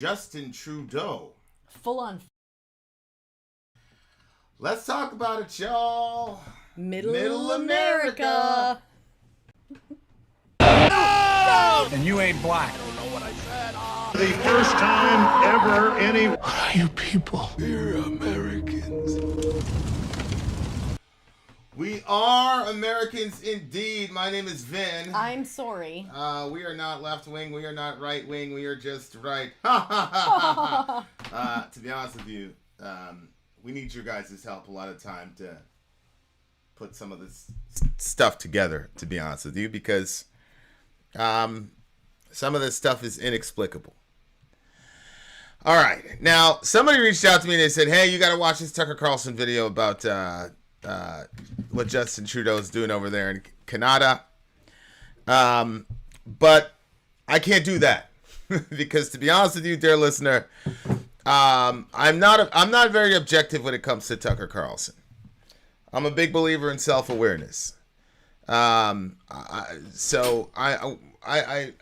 Justin Trudeau. Full on. Let's talk about it, y'all. Middle America. And you ain't black. I don't know what I said. The first time ever any... What are you people? We're Americans. We are Americans indeed. My name is Vin. I'm sorry. We are not left wing. We are not right wing. We are just right. To be honest with you, we need your guys' help a lot of time to put some of this stuff together, to be honest with you, because some of this stuff is inexplicable. All right. Now, somebody reached out to me and they said, hey, you got to watch this Tucker Carlson video about what Justin Trudeau is doing over there in Canada. But I can't do that because, to be honest with you, dear listener, I'm not very objective when it comes to Tucker Carlson. I'm a big believer in self-awareness. So I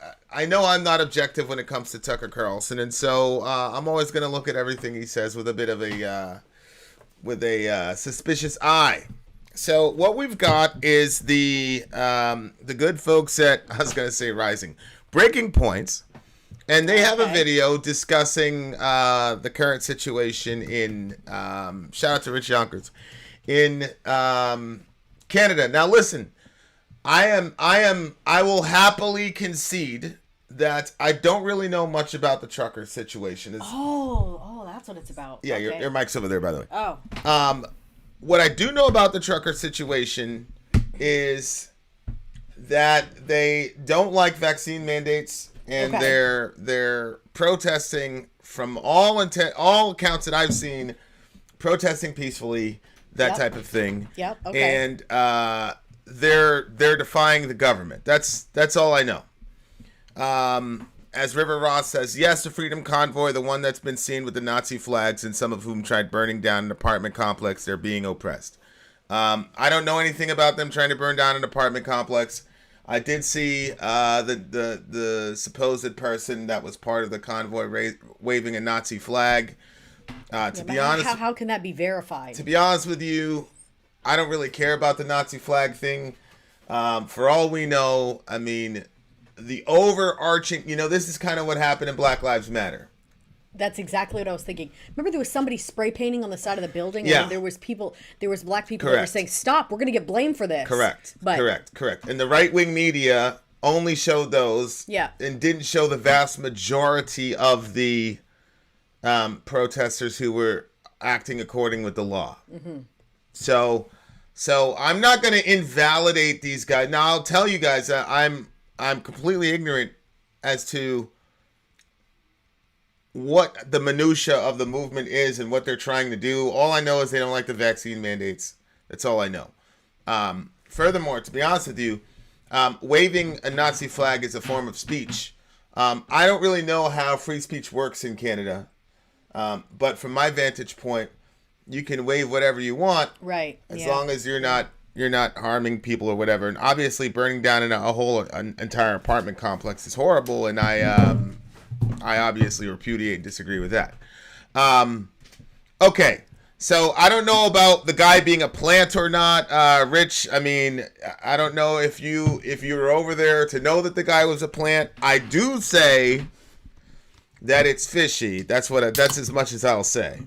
know I'm not objective when it comes to Tucker Carlson, and so I'm always going to look at everything he says with a bit of a suspicious eye. So what we've got is the good folks at, I was going to say Rising, Breaking Points, and they have a video discussing the current situation in shout out to Rich Yonkers in Canada. Now listen, I will happily concede that I don't really know much about the trucker situation. That's what it's about. Yeah, okay. your mic's over there, by the way. Oh. What I do know about the trucker situation is that they don't like vaccine mandates, and they're protesting from all accounts that I've seen, protesting peacefully, that type of thing. Yep. Okay. And they're defying the government. That's all I know. As River Ross says, yes, the Freedom Convoy, the one that's been seen with the Nazi flags and some of whom tried burning down an apartment complex, they're being oppressed. I don't know anything about them trying to burn down an apartment complex. I did see the supposed person that was part of the convoy waving a Nazi flag. To be honest, how can that be verified? To be honest with you, I don't really care about the Nazi flag thing. For all we know, I mean, the overarching, this is kind of what happened in Black Lives Matter. That's exactly what I was thinking. Remember there was somebody spray painting on the side of the building? Yeah. And there was black people that were saying, stop, we're going to get blamed for this. Correct. And the right-wing media only showed those and didn't show the vast majority of the protesters who were acting according with the law. Mm-hmm. So I'm not going to invalidate these guys. Now, I'll tell you guys that I'm completely ignorant as to what the minutia of the movement is and what they're trying to do. All I know is they don't like the vaccine mandates. That's all I know. Furthermore, to be honest with you, waving a Nazi flag is a form of speech. I don't really know how free speech works in Canada, but from my vantage point, you can wave whatever you want, right? As long as you're not harming people or whatever. And obviously, burning down an entire apartment complex is horrible, and I obviously repudiate and disagree with that. Okay, so I don't know about the guy being a plant or not, Rich. I mean, I don't know if you were over there to know that the guy was a plant. I do say that it's fishy. That's as much as I'll say.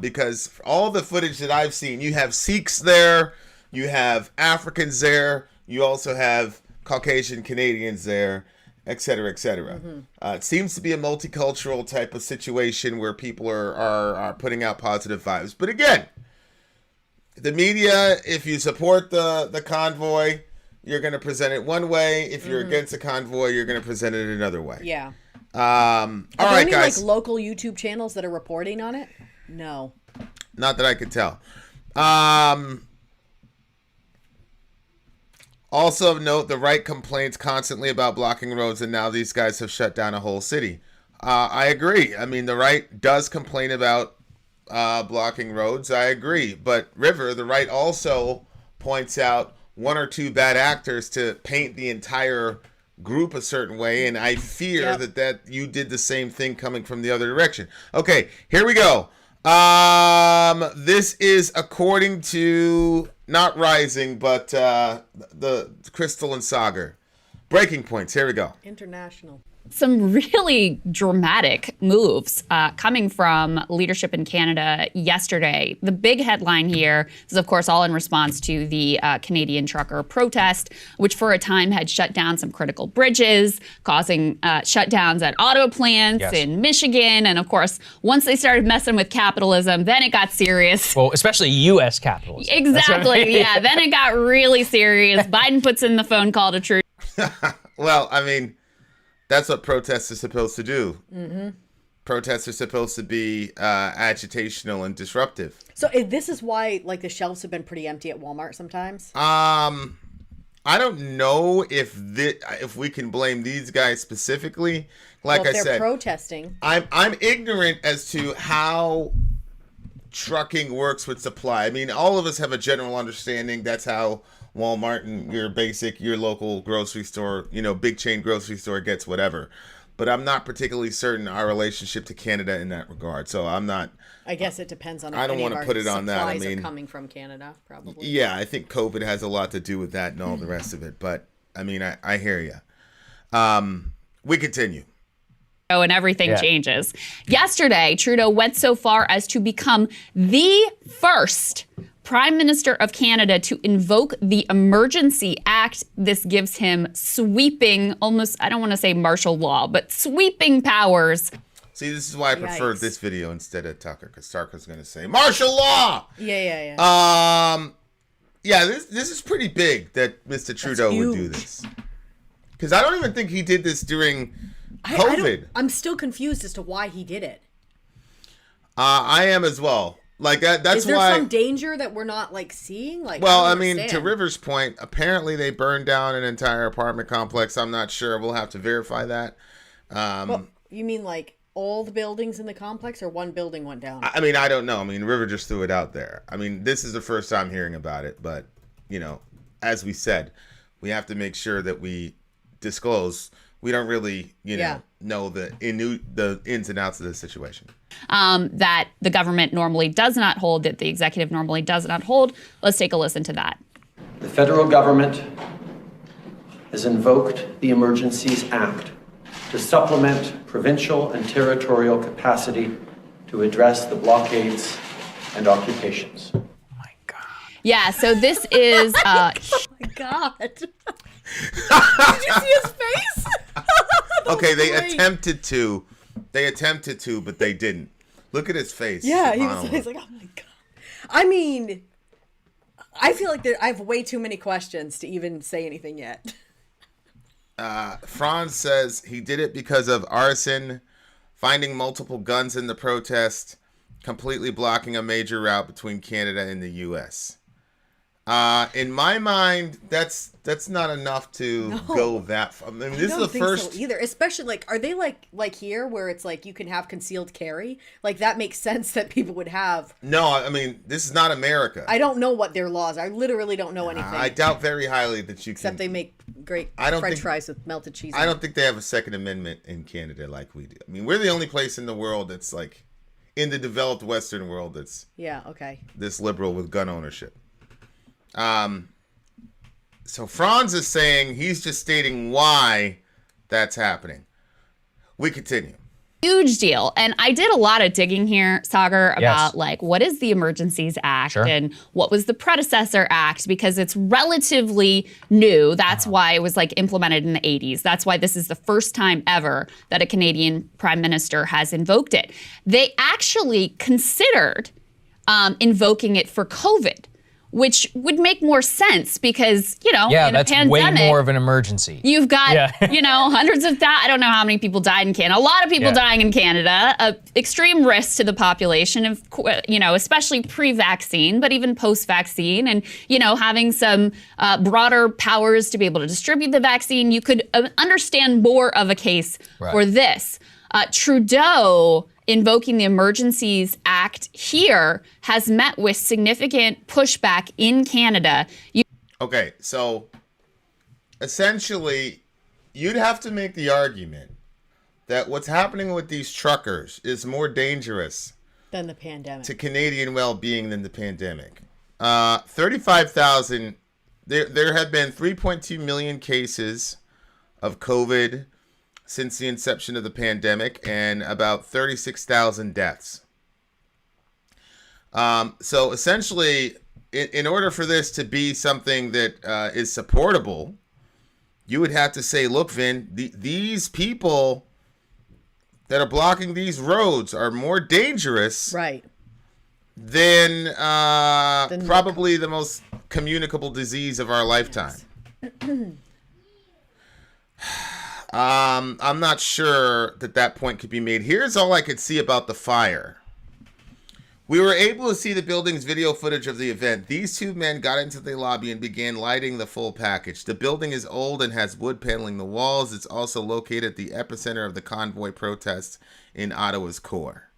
Because all the footage that I've seen, you have Sikhs there, you have Africans there, you also have Caucasian Canadians there, et cetera, et cetera. Mm-hmm. It seems to be a multicultural type of situation where people are putting out positive vibes. But again, the media, if you support the convoy, you're going to present it one way. If you're against the convoy, you're going to present it another way. Yeah. All right, guys. Like local YouTube channels that are reporting on it? No. Not that I could tell. Also of note, the right complains constantly about blocking roads, and now these guys have shut down a whole city. I agree. I mean, the right does complain about blocking roads. I agree. But River, the right also points out one or two bad actors to paint the entire group a certain way, and I fear that you did the same thing coming from the other direction. Okay, here we go. This is according to not Rising, but the Krystal and Saagar. Breaking points. Here we go. International. Some really dramatic moves coming from leadership in Canada yesterday. The big headline here is, of course, all in response to the Canadian trucker protest, which for a time had shut down some critical bridges, causing shutdowns at auto plants in Michigan. And of course, once they started messing with capitalism, then it got serious. Well, especially U.S. capitalism. Exactly. Yeah. Then it got really serious. Biden puts in the phone call to Trudeau. Well, I mean, that's what protests are supposed to do. Mm-hmm. Protests are supposed to be agitational and disruptive. So this is why, like, the shelves have been pretty empty at Walmart sometimes. I don't know if we can blame these guys specifically. Like well, if I said, they're protesting. I'm ignorant as to how trucking works with supply. I mean, all of us have a general understanding. That's how Walmart and your local grocery store, big chain grocery store gets whatever. But I'm not particularly certain our relationship to Canada in that regard. So I'm not. I guess it depends on. I don't want to put it on that. I mean, are coming from Canada, probably. Yeah, I think COVID has a lot to do with that and all the rest of it. But I mean, I hear you. We continue. And everything changes. Yesterday, Trudeau went so far as to become the first Prime Minister of Canada to invoke the Emergency Act. This gives him sweeping, almost, I don't want to say martial law, but sweeping powers. See, this is why I prefer this video instead of Tucker, because Tucker's going to say martial law. Yeah. Yeah, this is pretty big that Mr. Trudeau would do this. Because I don't even think he did this during COVID. I'm still confused as to why he did it. I am as well. Like that's why. Is there some danger that we're not seeing? Well, I mean, to River's point, apparently they burned down an entire apartment complex. I'm not sure. We'll have to verify that. Well, you mean all the buildings in the complex, or one building went down? I mean, I don't know. I mean, River just threw it out there. I mean, this is the first time hearing about it, but as we said, we have to make sure that we disclose. We don't really, know the ins and outs of the situation. That the government normally does not hold, that the executive normally does not hold. Let's take a listen to that. The federal government has invoked the Emergencies Act to supplement provincial and territorial capacity to address the blockades and occupations. Oh my God. Yeah, so this is... oh my God. Did you see his face? Okay, they attempted to, but they didn't. Look at his face. Yeah, he's like, oh my God. I mean, I feel like I have way too many questions to even say anything yet. Franz says he did it because of arson, finding multiple guns in the protest, completely blocking a major route between Canada and the U.S. In my mind, that's not enough to go that far. I mean, this is the first so either. Especially are they like here where it's you can have concealed carry? That makes sense that people would have. No, I mean this is not America. I don't know what their laws are. I literally don't know anything. I doubt very highly that you can. Except they make great French fries with melted cheese. I don't think they have a Second Amendment in Canada like we do. I mean, we're the only place in the world that's in the developed Western world that's this liberal with gun ownership. So Franz is saying he's just stating why that's happening. We continue. Huge deal. And I did a lot of digging here, Saagar, about what is the Emergencies Act and what was the predecessor act, because it's relatively new. That's why it was implemented in the 80s. That's why this is the first time ever that a Canadian prime minister has invoked it. They actually considered invoking it for COVID, which would make more sense because, in a that's pandemic, way more of an emergency. You've got, hundreds of I don't know how many people died in Canada. A lot of people dying in Canada. Extreme risk to the population, of especially pre-vaccine, but even post-vaccine. And, having some broader powers to be able to distribute the vaccine, you could understand more of a case for this. Trudeau invoking the Emergencies Act here has met with significant pushback in Canada. Okay, so essentially you'd have to make the argument that what's happening with these truckers is more dangerous than the pandemic to Canadian well-being than the pandemic. 35,000. There have been 3.2 million cases of COVID since the inception of the pandemic, and about 36,000 deaths. So essentially, in order for this to be something that is supportable, you would have to say, look, Vin, these people that are blocking these roads are more dangerous, right, than probably the most communicable disease of our lifetime. Yes. I'm not sure that point could be made. Here's all I could see about the fire. We were able to see the building's video footage of the event. These two men got into the lobby and began lighting the full package. The building is old and has wood paneling the walls. It's also located at the epicenter of the convoy protests in Ottawa's core.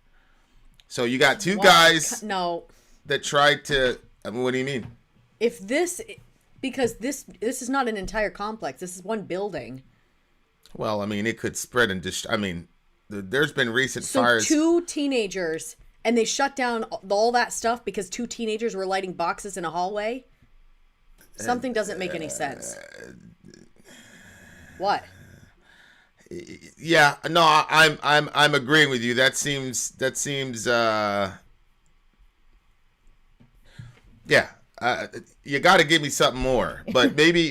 So you got two guys that tried to... I mean, what do you mean? If this... Because this is not an entire complex. This is one building. Well, I mean, it could spread and just... I mean, there's been recent fires... So two teenagers... And they shut down all that stuff because two teenagers were lighting boxes in a hallway? Something doesn't make any sense. What? Yeah, no, I'm agreeing with you. That seems yeah. You got to give me something more. But maybe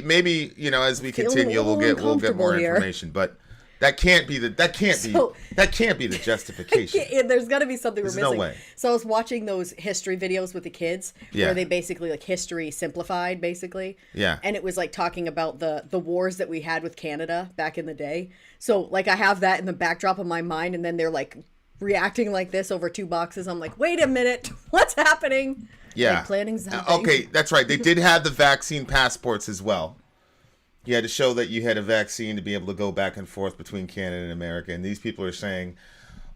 as we continue we'll get more information, but that can't be the justification. There's got to be something we're missing. No way. So I was watching those history videos with the kids where they basically like history simplified basically. Yeah. And it was like talking about the wars that we had with Canada back in the day. So like I have that in the backdrop of my mind, and then they're like reacting like this over two boxes. I'm like, wait a minute, what's happening? Yeah. Like planning something. Okay, that's right. They did have the vaccine passports as well. You had to show that you had a vaccine to be able to go back and forth between Canada and America. And these people are saying,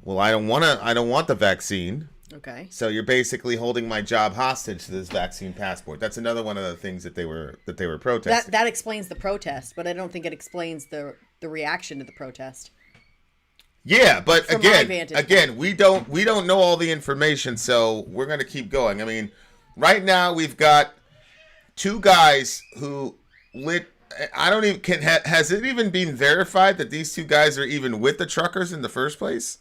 well, I don't want the vaccine. Okay. So you're basically holding my job hostage to this vaccine passport. That's another one of the things that they were protesting. That explains the protest, but I don't think it explains the reaction to the protest. Yeah, but again, we don't know all the information, so we're going to keep going. I mean, right now we've got two guys who lit. I don't even has it even been verified that these two guys are even with the truckers in the first place?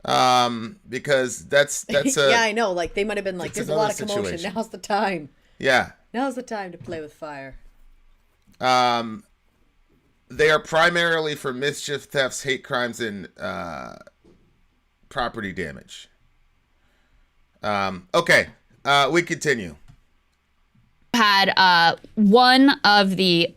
Because that's yeah, I know. Like they might have been like, there's a lot of commotion. Situation. Now's the time. Yeah. Now's the time to play with fire. They are primarily for mischief, thefts, hate crimes, and property damage. Okay, we continue. Had one of the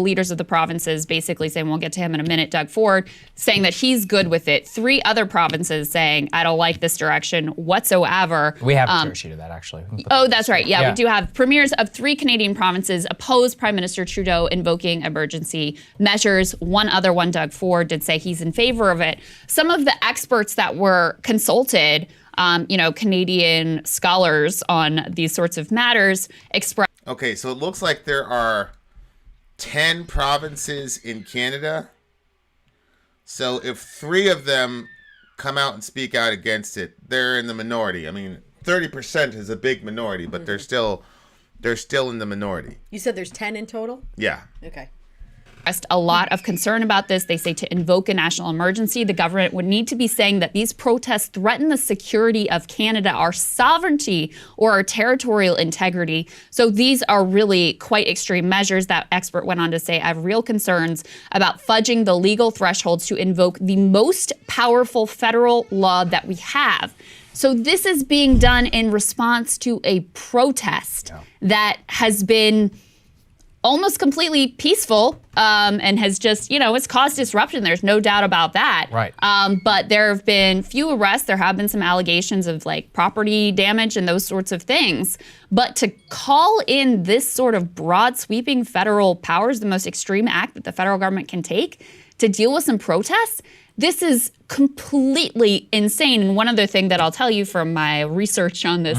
leaders of the provinces basically saying, we'll get to him in a minute, Doug Ford, saying that he's good with it. 3 other provinces saying, I don't like this direction whatsoever. We have a tear sheet of that, actually. Oh, that's right. Yeah, we do have. Premiers of 3 Canadian provinces opposed Prime Minister Trudeau invoking emergency measures. One other one, Doug Ford, did say he's in favor of it. Some of the experts that were consulted, Canadian scholars on these sorts of matters express. Okay, so it looks like there are 10 provinces in Canada. So if 3 of them come out and speak out against it, they're in the minority. I mean, 30% is a big minority, but they're still in the minority. You said there's 10 in total? Yeah. Okay. A lot of concern about this. They say to invoke a national emergency, the government would need to be saying that these protests threaten the security of Canada, our sovereignty, or our territorial integrity. So these are really quite extreme measures. That expert went on to say, I have real concerns about fudging the legal thresholds to invoke the most powerful federal law that we have. So this is being done in response to a protest that has been almost completely peaceful and has just, it's caused disruption. There's no doubt about that. Right. But there have been few arrests. There have been some allegations of like property damage and those sorts of things. But to call in this sort of broad sweeping federal powers, the most extreme act that the federal government can take to deal with some protests, this is completely insane. And one other thing that I'll tell you from my research on this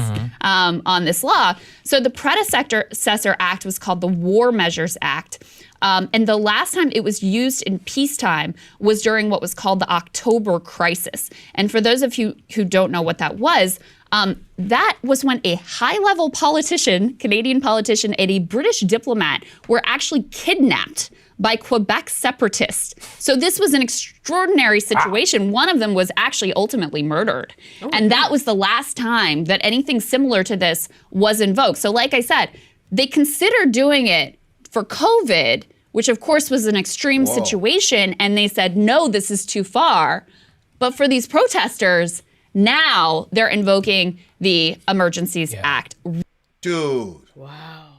law, so the predecessor act was called the War Measures Act. And the last time it was used in peacetime was during what was called the October Crisis. And for those of you who don't know what that was when a high-level politician, Canadian politician, and a British diplomat were actually kidnapped by Quebec separatists. So this was an extraordinary situation. One of them was actually ultimately murdered. And that was the last time that anything similar to this was invoked. So like I said, they considered doing it for COVID, which of course was an extreme situation, and they said, no, this is too far. But for these protesters, now they're invoking the Emergencies Act. Dude. Wow.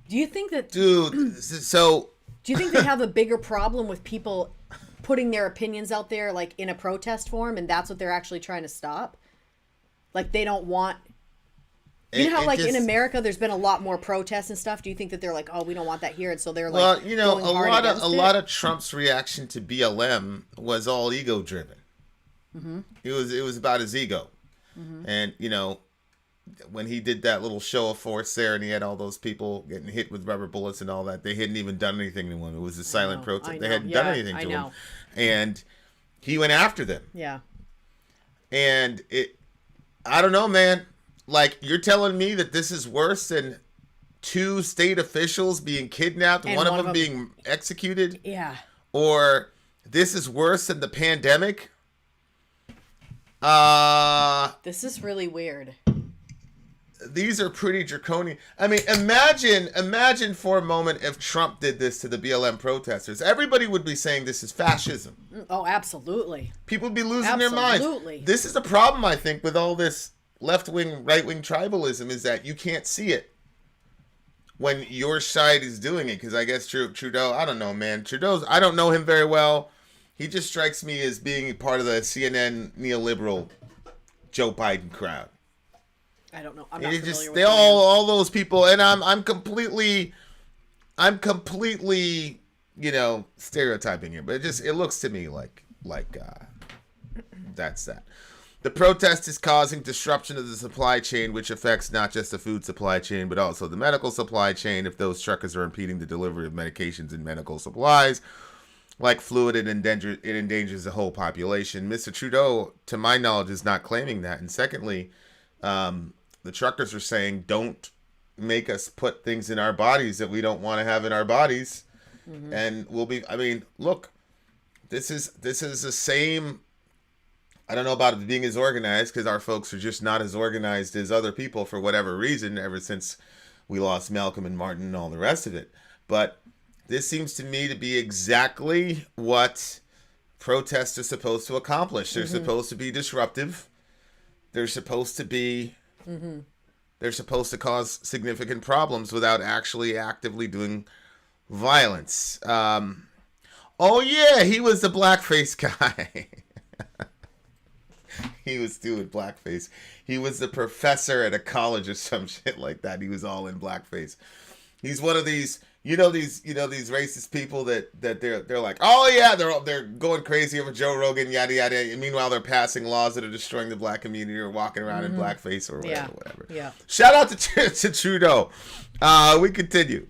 Do you think that... So... Do you think they have a bigger problem with people putting their opinions out there, like, in a protest form, and that's what they're actually trying to stop? Like, they don't want... You know how, like, in America, there's been a lot more protests and stuff? Do you think that they're like, oh, we don't want that here, and so they're, like, well, you know, going a lot of Trump's reaction to BLM was all ego-driven. Mm-hmm. It was about his ego. Mm-hmm. And, you know, when he did that little show of force there and he had all those people getting hit with rubber bullets and all that, they hadn't even done anything to him. It was a silent protest. They hadn't done anything to him. And he went after them. Yeah. And I don't know, man. Like, you're telling me that this is worse than 2 state officials being kidnapped, and one of them being executed? Yeah. Or this is worse than the pandemic? This is really weird. These are pretty draconian. I mean, imagine for a moment if Trump did this to the BLM protesters. Everybody would be saying this is fascism. Oh, absolutely. People would be losing their minds. This is the problem, I think, with all this left-wing, right-wing tribalism, is that you can't see it when your side is doing it. Because I guess Trudeau, I don't know, man. I don't know him very well. He just strikes me as being part of the CNN neoliberal Joe Biden crowd. I don't know. I'm not familiar with they all those people, and I'm completely, you know, stereotyping here, but it looks to me like that's that. The protest is causing disruption of the supply chain, which affects not just the food supply chain, but also the medical supply chain. If those truckers are impeding the delivery of medications and medical supplies, like fluid, it endangers the whole population. Mr. Trudeau, to my knowledge, is not claiming that. And secondly, the truckers are saying, don't make us put things in our bodies that we don't want to have in our bodies. Mm-hmm. And I mean, look, this is the same. I don't know about it being as organized, because our folks are just not as organized as other people for whatever reason, ever since we lost Malcolm and Martin and all the rest of it. But this seems to me to be exactly what protests are supposed to accomplish. They're supposed to be disruptive. They're supposed to be... They're supposed to cause significant problems without actually actively doing violence. Oh yeah, he was the blackface guy. He was doing blackface. He was the professor at a college or some shit like that. He was all in blackface. He's one of these, these racist people that they're like, oh yeah, they're going crazy over Joe Rogan, yada yada. And meanwhile, they're passing laws that are destroying the black community, or walking around in blackface, or whatever. Yeah. Shout out to Trudeau. We continue.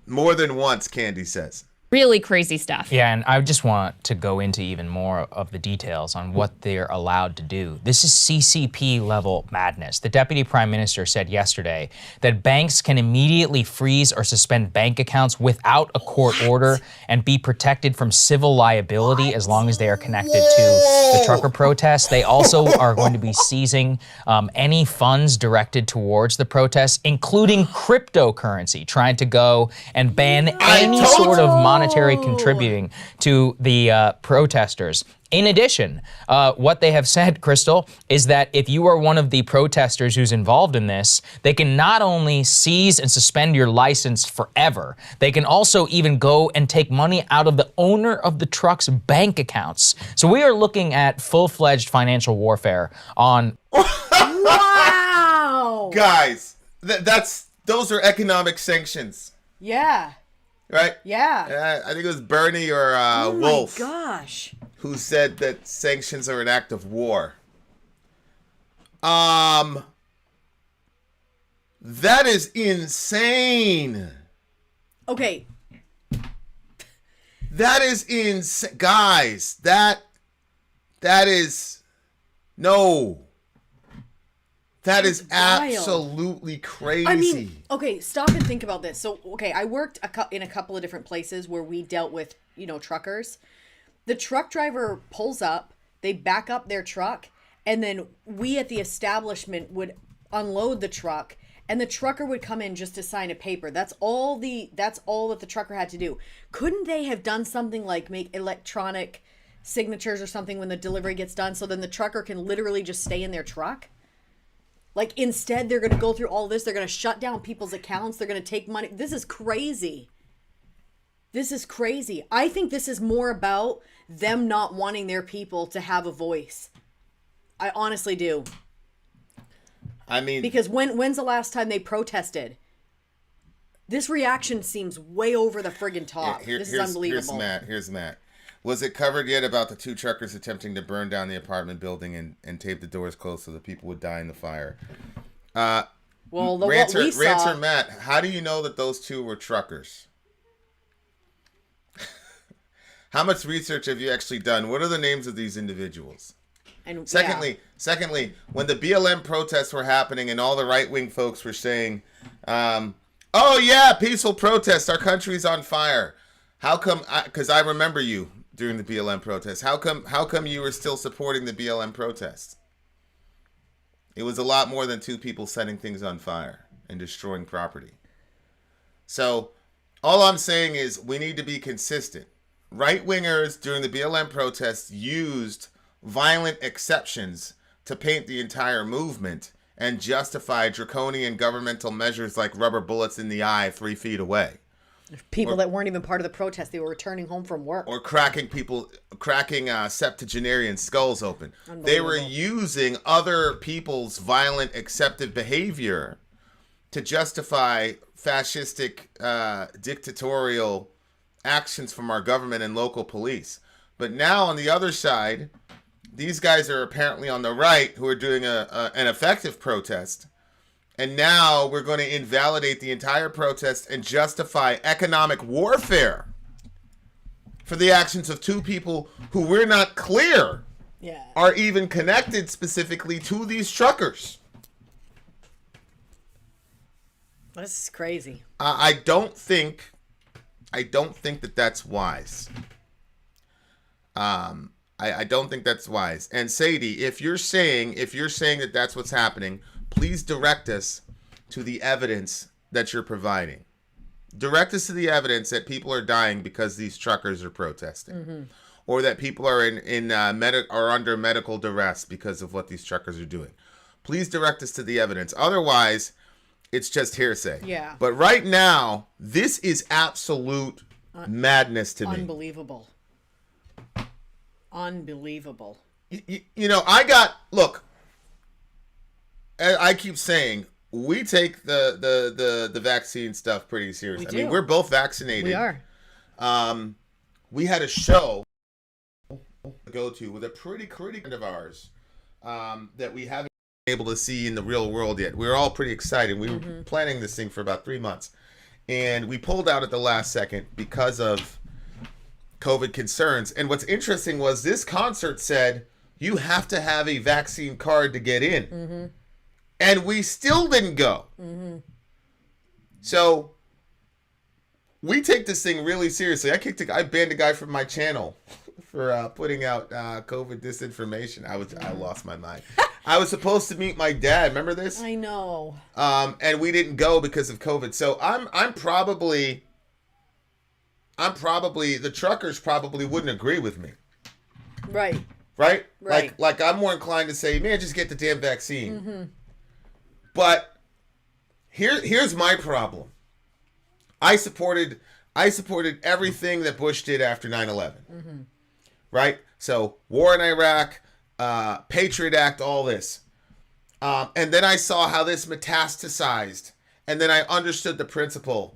More than once, Candy says. Really crazy stuff. Yeah, and I just want to go into even more of the details on what they're allowed to do. This is CCP level madness. The Deputy Prime Minister said yesterday that banks can immediately freeze or suspend bank accounts without a court order and be protected from civil liability as long as they are connected to the trucker protests. They also are going to be seizing any funds directed towards the protests, including cryptocurrency, trying to go and ban any sort of monetary contributing to the protesters. In addition, what they have said, Krystal, is that if you are one of the protesters who's involved in this, they can not only seize and suspend your license forever, they can also even go and take money out of the owner of the truck's bank accounts. So we are looking at full-fledged financial warfare on... Wow! Guys, those are economic sanctions. Yeah. Right? Yeah. I think it was Bernie or Wolf. Oh my gosh. Who said that sanctions are an act That is insane. Okay. That is insane. Guys, that is... No. That is absolutely crazy. I mean, okay, stop and think about this. So, okay, I worked in a couple of different places where we dealt with, truckers. The truck driver pulls up, they back up their truck, and then we at the establishment would unload the truck, and the trucker would come in just to sign a paper. That's all that the trucker had to do. Couldn't they have done something like make electronic signatures or something when the delivery gets done, so then the trucker can literally just stay in their truck? Like, instead, they're going to go through all this. They're going to shut down people's accounts. They're going to take money. This is crazy. This is crazy. I think this is more about them not wanting their people to have a voice. I honestly do. I mean... Because when's the last time they protested? This reaction seems way over the friggin' top. This is unbelievable. Here's Matt. Was it covered yet about the 2 truckers attempting to burn down the apartment building and tape the doors closed so that people would die in the fire? Well, Ranter Matt, how do you know that those 2 were truckers? How much research have you actually done? What are the names of these individuals? And Secondly, when the BLM protests were happening and all the right-wing folks were saying, oh yeah, peaceful protests, our country's on fire. How come, because I remember you during the BLM protests. How come you were still supporting the BLM protests? It was a lot more than 2 people setting things on fire and destroying property. So all I'm saying is we need to be consistent. Right-wingers during the BLM protests used violent exceptions to paint the entire movement and justify draconian governmental measures like rubber bullets in the eye 3 feet away. People that weren't even part of the protest, they were returning home from work. Or cracking septuagenarian skulls open. They were using other people's violent accepted behavior to justify fascistic, dictatorial actions from our government and local police. But now on the other side, these guys are apparently on the right who are doing an effective protest. And now we're going to invalidate the entire protest and justify economic warfare for the actions of 2 people who we're not clear are even connected specifically to these truckers. This is crazy. I don't think that that's wise. I don't think that's wise. And Sadie, if you're saying that that's what's happening, please direct us to the evidence that you're providing. Direct us to the evidence that people are dying because these truckers are protesting, or that people are are under medical duress because of what these truckers are doing. Please direct us to the evidence. Otherwise, it's just hearsay. Yeah. But right now, this is absolute madness to me. Unbelievable. Unbelievable. Look, I keep saying we take the vaccine stuff pretty serious. I mean, we're both vaccinated. We are. We had a show to go to with a pretty friend of ours that we haven't been able to see in the real world yet. We were all pretty excited. We were planning this thing for about 3 months, and we pulled out at the last second because of COVID concerns. And what's interesting was this concert said you have to have a vaccine card to get in. And we still didn't go. So we take this thing really seriously. I banned a guy from my channel for putting out COVID disinformation. I lost my mind. I was supposed to meet my dad. Remember this? I know. And we didn't go because of COVID. So I'm probably the truckers probably wouldn't agree with me. Right. Right? Right. Like I'm more inclined to say, man, just get the damn vaccine. But here's my problem. I supported everything that Bush did after 9/11. Right? So war in Iraq, Patriot Act, all this. And then I saw how this metastasized. And then I understood the principle.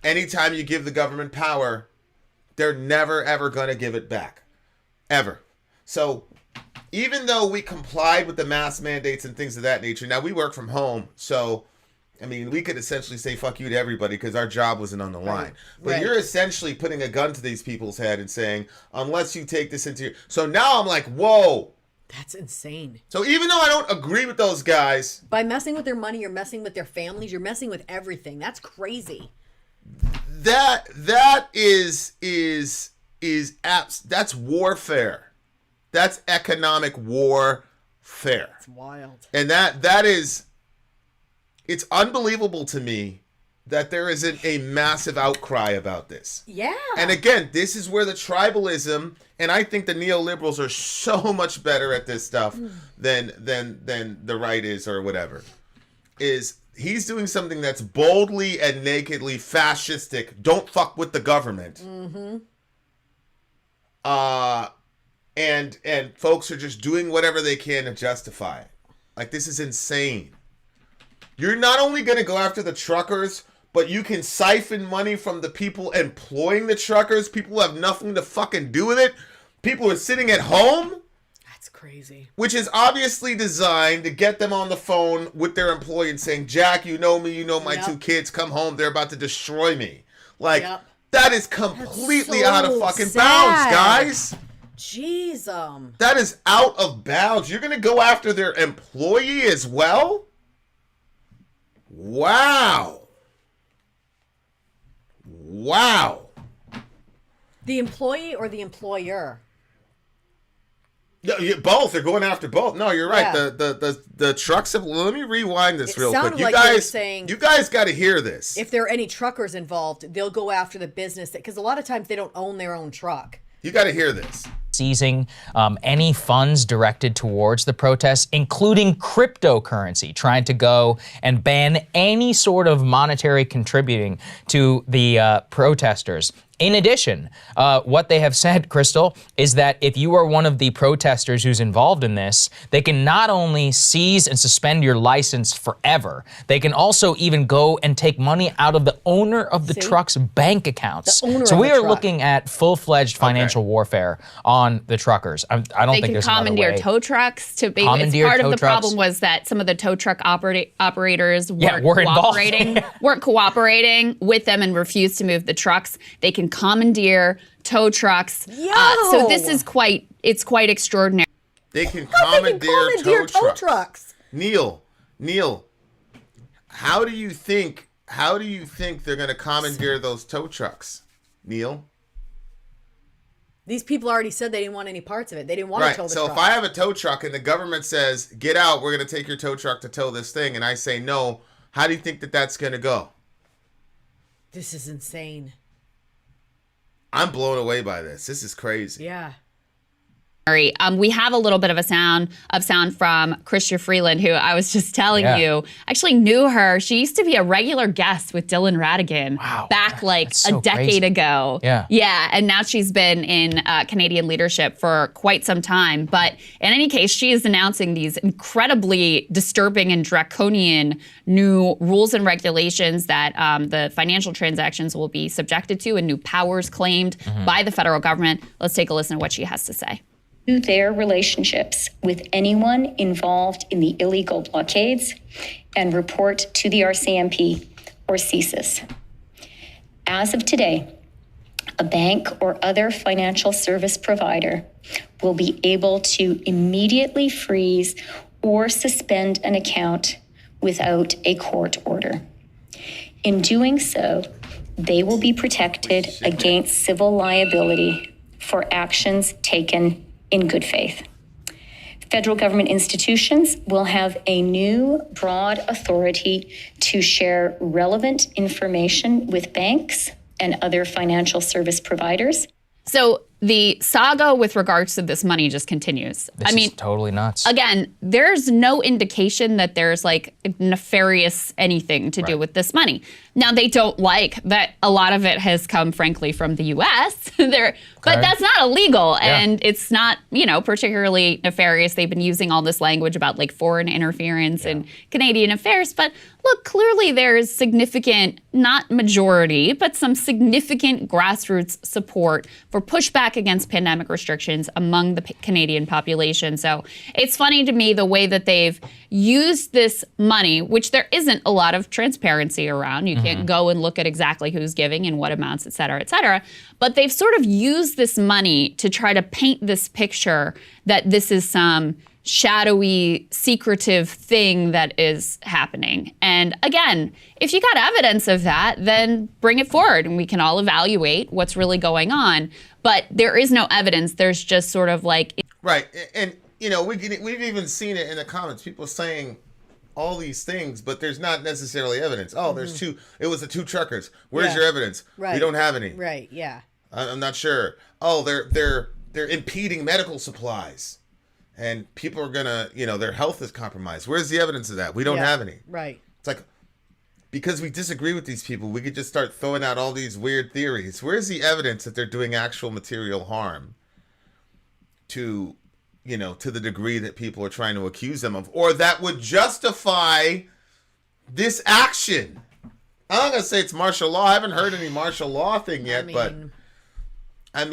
Anytime you give the government power, they're never, ever going to give it back. Ever. So even though we complied with the mask mandates and things of that nature, now we work from home, so I mean, we could essentially say fuck you to everybody because our job wasn't on the line. But you're essentially putting a gun to these people's head and saying, unless you take this into your... So now I'm like, whoa. That's insane. So even though I don't agree with those guys... By messing with their money, you're messing with their families, you're messing with everything. That's crazy. That's warfare. That's economic warfare. It's wild. And it's unbelievable to me that there isn't a massive outcry about this. Yeah. And again, this is where the tribalism, and I think the neoliberals are so much better at this stuff than the right is or whatever. Is he's doing something that's boldly and nakedly fascistic. Don't fuck with the government. Mm-hmm. And folks are just doing whatever they can to justify it. Like, this is insane. You're not only going to go after the truckers, but you can siphon money from the people employing the truckers. People who have nothing to fucking do with it. People who are sitting at home. That's crazy. Which is obviously designed to get them on the phone with their employee and saying, Jack, you know me, you know my two kids, come home, they're about to destroy me. Like, that is completely out of fucking bounds, guys. Jeez. That is out of bounds. You're going to go after their employee as well? Wow. The employee or the employer? Yeah, both. They're going after both. No, you're right. Yeah. The trucks have... Let me rewind this real quick. You guys got to hear this. If there are any truckers involved, they'll go after the business. Because a lot of times they don't own their own truck. You got to hear this. Seizing any funds directed towards the protests, including cryptocurrency, trying to go and ban any sort of monetary contributing to the protesters. In addition, what they have said, Krystal, is that if you are one of the protesters who's involved in this, they can not only seize and suspend your license forever, they can also even go and take money out of the owner of the truck's bank accounts. So we are looking at full-fledged financial warfare on the truckers. I don't think there's another way. They can commandeer tow trucks to be. Part of the problem was that some of the tow truck operators weren't cooperating with them and refused to move the trucks. They can commandeer tow trucks. So this is quite extraordinary. They can commandeer tow trucks. Neil, how do you think they're going to commandeer those tow trucks? Neil? These people already said they didn't want any parts of it. They didn't want to tow the truck. So if I have a tow truck and the government says, get out, we're going to take your tow truck to tow this thing, and I say no, how do you think that's going to go? This is insane. I'm blown away by this. This is crazy. Yeah. We have a little bit of sound from Chrystia Freeland, who I was just telling you, actually knew her. She used to be a regular guest with Dylan Ratigan back a decade ago. Yeah. And now she's been in Canadian leadership for quite some time. But in any case, she is announcing these incredibly disturbing and draconian new rules and regulations that the financial transactions will be subjected to and new powers claimed by the federal government. Let's take a listen to what she has to say. To their relationships with anyone involved in the illegal blockades and report to the RCMP or CSIS. As of today, a bank or other financial service provider will be able to immediately freeze or suspend an account without a court order. In doing so, they will be protected against civil liability for actions taken in good faith. Federal government institutions will have a new broad authority to share relevant information with banks and other financial service providers. So the saga with regards to this money just continues. This is totally nuts. Again, there's no indication that there's nefarious anything to do with this money. Now, they don't like that a lot of it has come, frankly, from the U.S. But that's not illegal, and it's not, particularly nefarious. They've been using all this language about foreign interference in Canadian affairs. But look, clearly there's significant, not majority, but some significant grassroots support for pushback pushback against pandemic restrictions among the Canadian population. So it's funny to me the way that they've used this money, which there isn't a lot of transparency around. You can't go and look at exactly who's giving and what amounts, et cetera, et cetera. But they've sort of used this money to try to paint this picture that this is some shadowy, secretive thing that is happening. And again, if you got evidence of that, then bring it forward and we can all evaluate what's really going on. But there is no evidence. There's just sort of like... Right. And you know, we've even seen it in the comments, people saying all these things, but there's not necessarily evidence. Oh, there's it was the two truckers. Where's your evidence? Right. We don't have any. Right, yeah. I'm not sure. Oh, they're impeding medical supplies. And people are gonna, their health is compromised. Where's the evidence of that? We don't have any. Right. It's like, because we disagree with these people, we could just start throwing out all these weird theories. Where's the evidence that they're doing actual material harm to, to the degree that people are trying to accuse them of, or that would justify this action? I'm not gonna say it's martial law. I haven't heard any martial law thing yet, but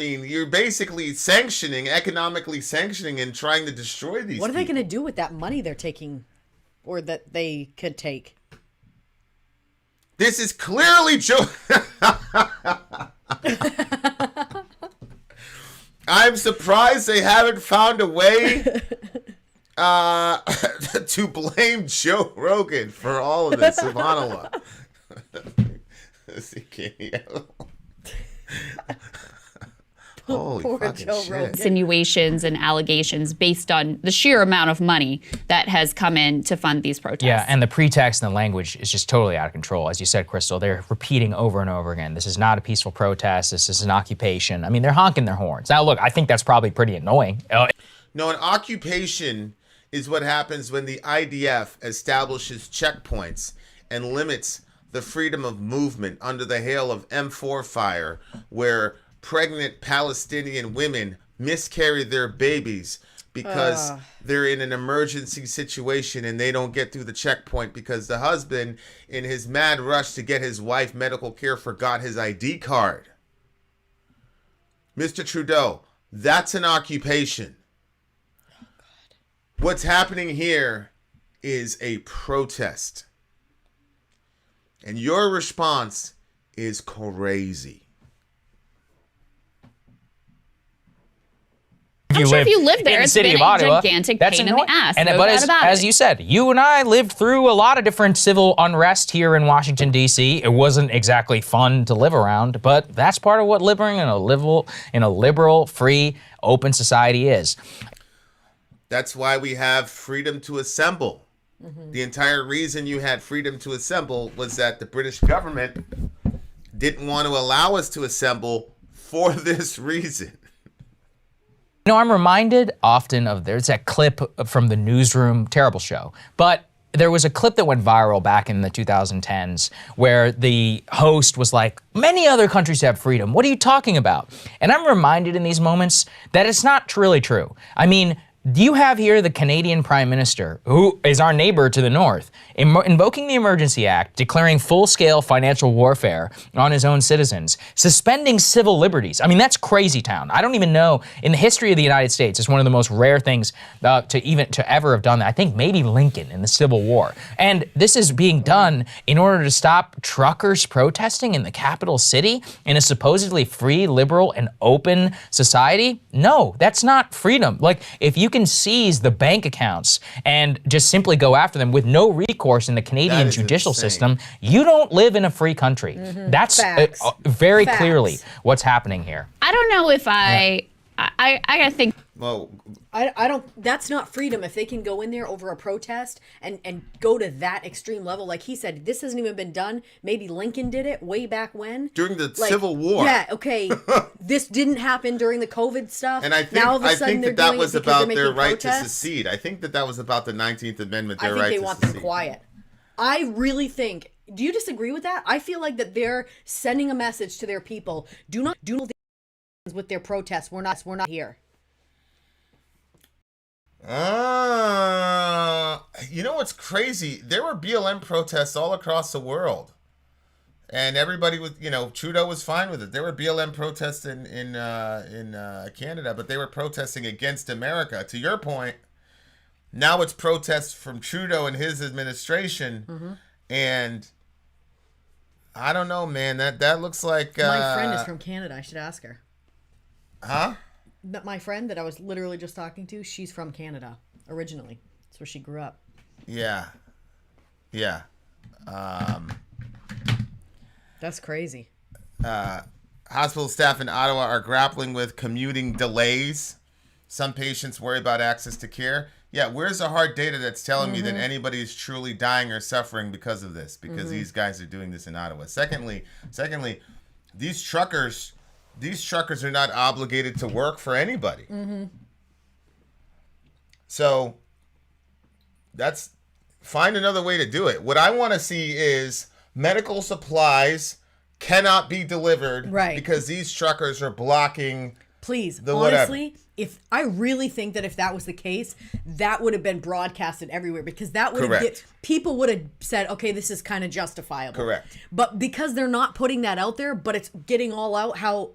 you're basically economically sanctioning and trying to destroy these people. What are they going to do with that money they're taking, or that they could take? This is clearly Joe. I'm surprised they haven't found a way to blame Joe Rogan for all of this, subhanAllah. Holy fucking shit. Insinuations and allegations based on the sheer amount of money that has come in to fund these protests. Yeah, and the pretext and the language is just totally out of control. As you said, Krystal, they're repeating over and over again, this is not a peaceful protest, this is an occupation. I mean, they're honking their horns. Now, look, I think that's probably pretty annoying. No, an occupation is what happens when the IDF establishes checkpoints and limits the freedom of movement under the hail of M4 fire, where pregnant Palestinian women miscarry their babies because they're in an emergency situation and they don't get through the checkpoint because the husband, in his mad rush to get his wife medical care, forgot his ID card. Mr. Trudeau, that's an occupation. Oh, God. What's happening here is a protest. And your response is crazy. I'm sure if you live there, in the it's city been of Ottawa, a gigantic that's pain in the ass. And No but doubt about as it. you said, you and I lived through a lot of different civil unrest here in Washington, D.C. It wasn't exactly fun to live around, but that's part of what living in a liberal, free, open society is. That's why we have freedom to assemble. The entire reason you had freedom to assemble was that the British government didn't want to allow us to assemble for this reason. You know, I'm reminded often of, there's that clip from the Newsroom, terrible show, but there was a clip that went viral back in the 2010s where the host was like, many other countries have freedom. What are you talking about? And I'm reminded in these moments that it's not really true. I mean, you have here the Canadian Prime Minister, who is our neighbor to the north, invoking the Emergency Act, declaring full-scale financial warfare on his own citizens, suspending civil liberties. I mean, that's crazy town. I don't even know, in the history of the United States, it's one of the most rare things to ever have done that. I think maybe Lincoln in the Civil War. And this is being done in order to stop truckers protesting in the capital city in a supposedly free, liberal, and open society? No, that's not freedom. Like, if you can seize the bank accounts and just simply go after them with no recourse in the Canadian judicial system, you don't live in a free country. That's very clearly what's happening here. I don't know if I gotta think. Well, I don't. That's not freedom. If they can go in there over a protest and go to that extreme level, like he said, this hasn't even been done. Maybe Lincoln did it way back when during the Civil War. Yeah. Okay. This didn't happen during the COVID stuff. And I think now all of a sudden that was about their right to secede. I think that was about the 19th Amendment. I think they want them quiet. I really think. Do you disagree with that? I feel like that they're sending a message to their people. Do not with their protests. We're not here. You know what's crazy? There were BLM protests all across the world. And everybody was, Trudeau was fine with it. There were BLM protests in Canada, but they were protesting against America. To your point, now it's protests from Trudeau and his administration, and I don't know, man. That looks like My friend is from Canada. I should ask her. Huh? My friend that I was literally just talking to, she's from Canada originally. That's where she grew up. Yeah. That's crazy. Hospital staff in Ottawa are grappling with commuting delays. Some patients worry about access to care. Yeah, where's the hard data that's telling me that anybody is truly dying or suffering because of this? Because these guys are doing this in Ottawa. Secondly, these truckers are not obligated to work for anybody. So find another way to do it. What I want to see is medical supplies cannot be delivered because these truckers are blocking. Please, the honestly, if I really think that if that was the case, that would have been broadcasted everywhere, because that would have people would have said, okay, this is kind of justifiable. Correct. But because they're not putting that out there, but it's getting all out how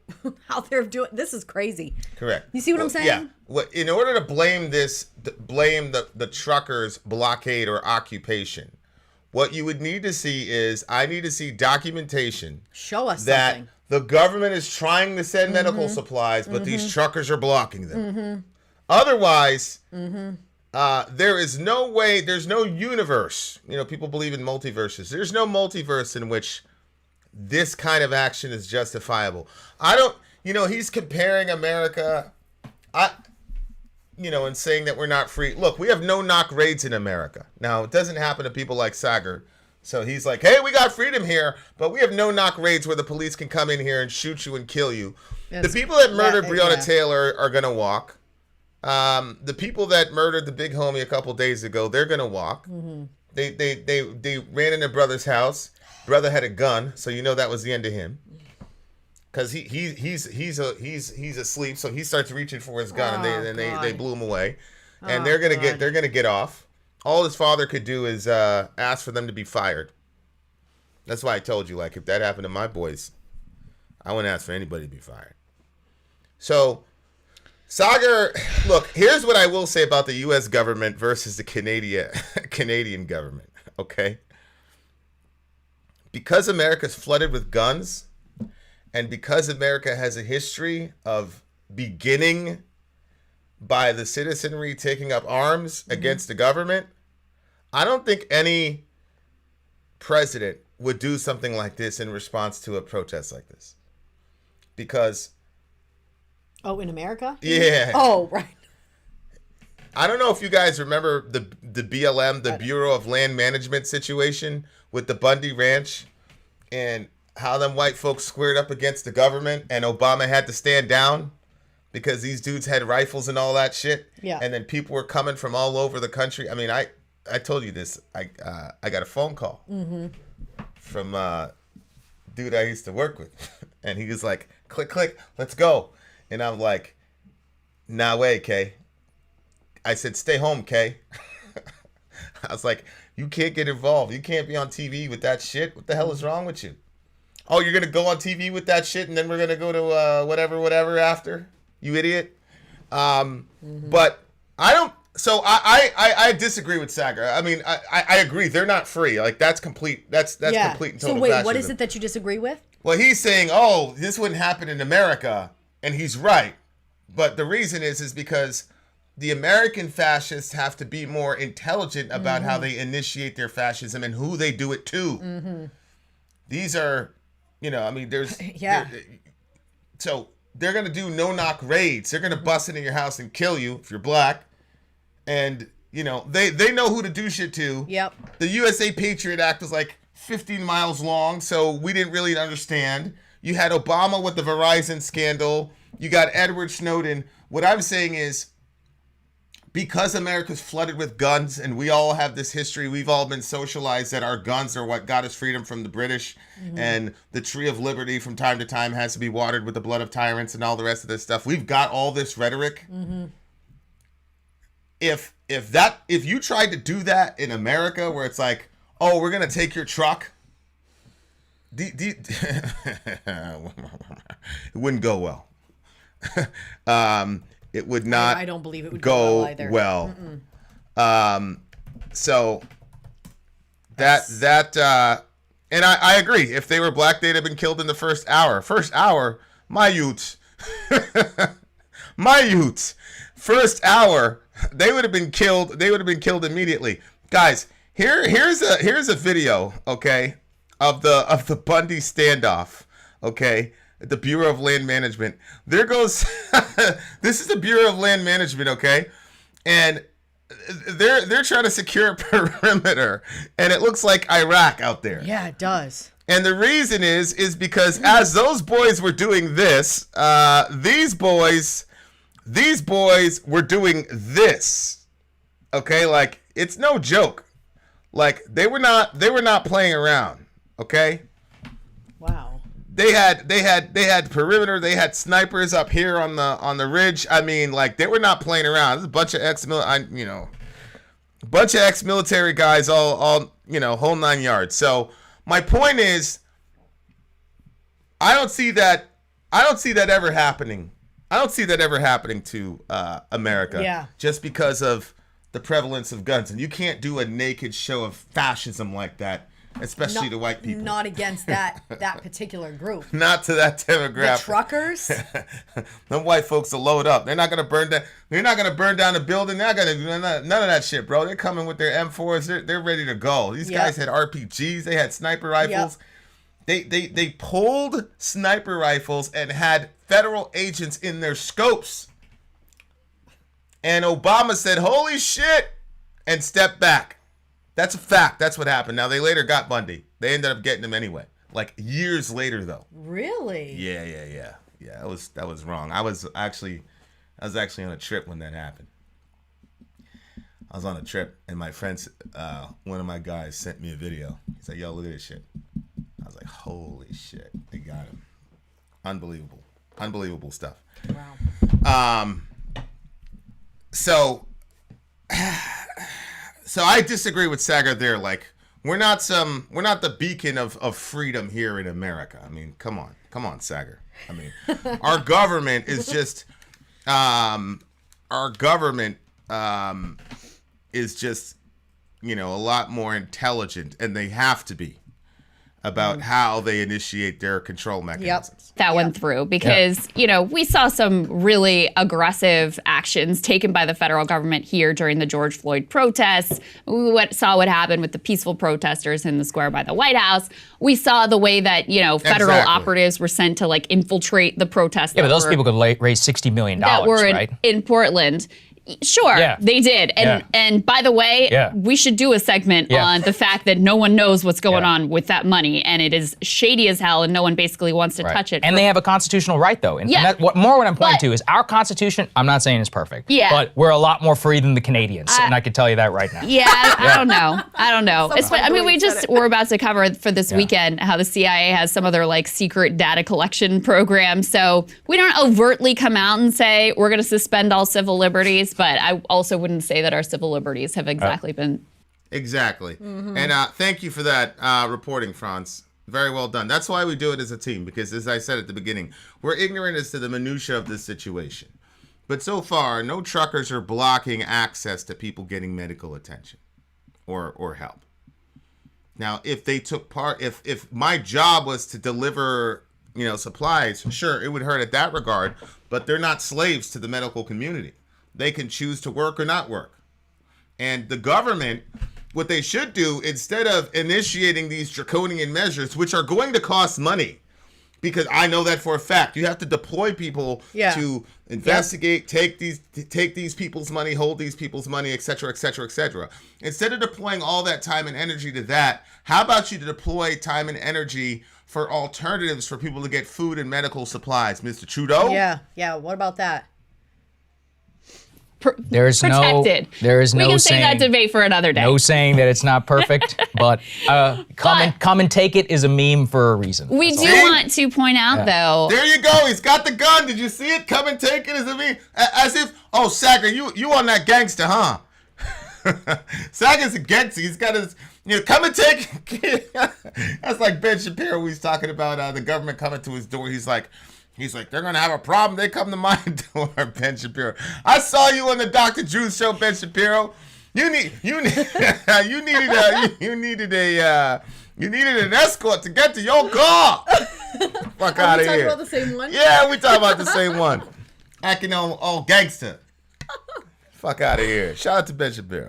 they're doing, this is crazy. Correct. You see what I'm saying? Yeah. In order to blame the truckers' blockade or occupation, what you would need to see is I need to see documentation. Show us that something. The government is trying to send medical supplies, but these truckers are blocking them. Otherwise, there is no way, there's no universe. People believe in multiverses. There's no multiverse in which this kind of action is justifiable. He's comparing America, and saying that we're not free. Look, we have no-knock raids in America. Now, it doesn't happen to people like Saagar. So he's like, hey, we got freedom here, but we have no-knock raids where the police can come in here and shoot you and kill you. The people that murdered Breonna Taylor are going to walk. The people that murdered the big homie a couple days ago, they're going to walk. They ran in their brother's house. Brother had a gun, so that was the end of him. Because he's asleep, so he starts reaching for his gun, and they blew him away. And they're gonna get off. All his father could do is ask for them to be fired. That's why I told you, if that happened to my boys, I wouldn't ask for anybody to be fired. So, Saagar, look, here's what I will say about the U.S. government versus the Canadian government, okay? Because America's flooded with guns, and because America has a history of beginning by the citizenry taking up arms against the government, I don't think any president would do something like this in response to a protest like this. Because... Oh, in America? Yeah. Oh, right. I don't know if you guys remember the BLM, the Bureau of Land Management situation with the Bundy Ranch, and how them white folks squared up against the government and Obama had to stand down because these dudes had rifles and all that shit. Yeah. And then people were coming from all over the country. I mean, I told you this. I got a phone call from a dude I used to work with. And he was like, click, click, let's go. And I'm like, nah way, Kay. I said, stay home, Kay. I was like, you can't get involved. You can't be on TV with that shit. What the hell is wrong with you? Oh, you're going to go on TV with that shit and then we're going to go to whatever after? You idiot. But I don't... So I disagree with Saagar. I mean, I agree. They're not free. That's complete. That's complete and total So wait, fascism. what is it that you disagree with? Well, he's saying, oh, this wouldn't happen in America. And he's right. But the reason is because the American fascists have to be more intelligent about how they initiate their fascism and who they do it to. These are, there's... Yeah. So they're going to do no-knock raids. They're going to bust into your house and kill you if you're black. And, they know who to do shit to. Yep. The USA Patriot Act was 15 miles long, so we didn't really understand. You had Obama with the Verizon scandal. You got Edward Snowden. What I'm saying is, because America's flooded with guns and we all have this history, we've all been socialized that our guns are what got us freedom from the British, and the tree of liberty from time to time has to be watered with the blood of tyrants and all the rest of this stuff. We've got all this rhetoric. If you tried to do that in America where it's oh, we're going to take your truck it wouldn't go well. It would not. I don't believe it would go well either. So and I agree. If they were black, they'd have been killed in the first hour. First hour, my youths. First hour, they would have been killed. They would have been killed immediately. Guys, here's a video, okay, of the Bundy standoff, okay, at the Bureau of Land Management. There goes. This is the Bureau of Land Management, okay, and they're trying to secure a perimeter, and it looks like Iraq out there. Yeah, it does. And the reason is because as those boys were doing this, these boys were doing this. Okay, like it's no joke. Like they were not playing around. Okay. Wow. They had perimeter. They had snipers up here on the ridge. I mean, like they were not playing around. There's a bunch of ex-military guys, all whole 9 yards. So my point is, I don't see that ever happening. I don't see that ever happening to America. Yeah. Just because of the prevalence of guns, and you can't do a naked show of fascism like that, especially to white people. Not against that particular group. Not to that demographic. The truckers. Them white folks will load up. They're not gonna burn down. They're not gonna burn down the building. They're not gonna do none of that shit, bro. They're coming with their M4s. They're ready to go. These guys had RPGs. They had sniper rifles. They pulled sniper rifles and had federal agents in their scopes. And Obama said, "Holy shit," and stepped back. That's a fact. That's what happened. Now, they later got Bundy. They ended up getting him anyway. Like years later, though. Really? Yeah. That was wrong. I was actually on a trip when that happened. I was on a trip, and my friends, one of my guys sent me a video. He's like, "Yo, look at this shit." I was like, "Holy shit, they got him." Unbelievable stuff. Wow. So I disagree with Saagar there. Like, we're not the beacon of freedom here in America. I mean, come on, Saagar. I mean, our government is just, a lot more intelligent, and they have to be, about how they initiate their control mechanisms. That went through because, we saw some really aggressive actions taken by the federal government here during the George Floyd protests. We saw what happened with the peaceful protesters in the square by the White House. We saw the way that, federal operatives were sent to infiltrate the protests. Yeah, but those people could raise $60 million, that were right? in Portland. Sure, they did. And by the way, we should do a segment on the fact that no one knows what's going on with that money, and it is shady as hell, and no one basically wants to touch it. And they have a constitutional right, though. And what I'm pointing to is our Constitution, I'm not saying it's perfect, but we're a lot more free than the Canadians, and I can tell you that right now. I don't know. We're about to cover for this weekend how the CIA has some of their secret data collection program. So we don't overtly come out and say we're going to suspend all civil liberties, but I also wouldn't say that our civil liberties have exactly been. Exactly. Mm-hmm. And thank you for that reporting, Franz. Very well done. That's why we do it as a team, because as I said at the beginning, we're ignorant as to the minutia of this situation. But so far, no truckers are blocking access to people getting medical attention or help. Now, if they took part, if my job was to deliver, supplies, sure, it would hurt at that regard, but they're not slaves to the medical community. They can choose to work or not work. And the government, what they should do, instead of initiating these draconian measures, which are going to cost money, because I know that for a fact, you have to deploy people to investigate, take these people's money, hold these people's money, et cetera, et cetera, et cetera. Instead of deploying all that time and energy to that, how about you deploy time and energy for alternatives for people to get food and medical supplies, Mr. Trudeau? Yeah. What about that? There's protected. We can saying, save that debate for another day. No saying that it's not perfect, but come and take it is a meme for a reason. We do want to point out, though. There you go. He's got the gun. Did you see it? Come and take it is a meme. As if, Saagar, you on that gangster, huh? Saagar's a gangster. He's got come and take. That's like Ben Shapiro. He's talking about the government coming to his door. He's like, they're gonna have a problem. They come to my door, Ben Shapiro. I saw you on the Dr. Drew show, Ben Shapiro. You needed an escort to get to your car. Fuck out of here. Are we talking about the same one? Yeah, we talking about the same one. Acting all gangster. Fuck out of here. Shout out to Ben Shapiro.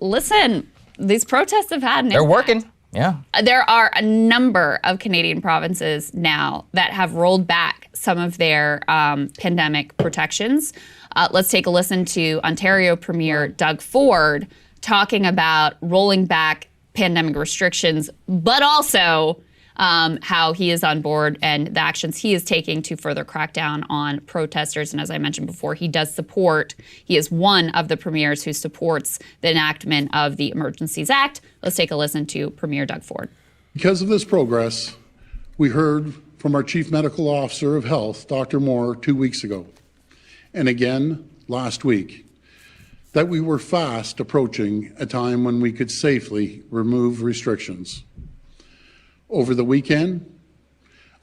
Listen, these protests have had an They're impact. working. Yeah. There are a number of Canadian provinces now that have rolled back some of their pandemic protections. Let's take a listen to Ontario Premier Doug Ford talking about rolling back pandemic restrictions, but also how he is on board and the actions he is taking to further crack down on protesters. And as I mentioned before, he is one of the premiers who supports the enactment of the Emergencies Act. Let's take a listen to Premier Doug Ford. Because of this progress, we heard from our Chief Medical Officer of Health, Dr. Moore, 2 weeks ago, and again last week, that we were fast approaching a time when we could safely remove restrictions. Over the weekend,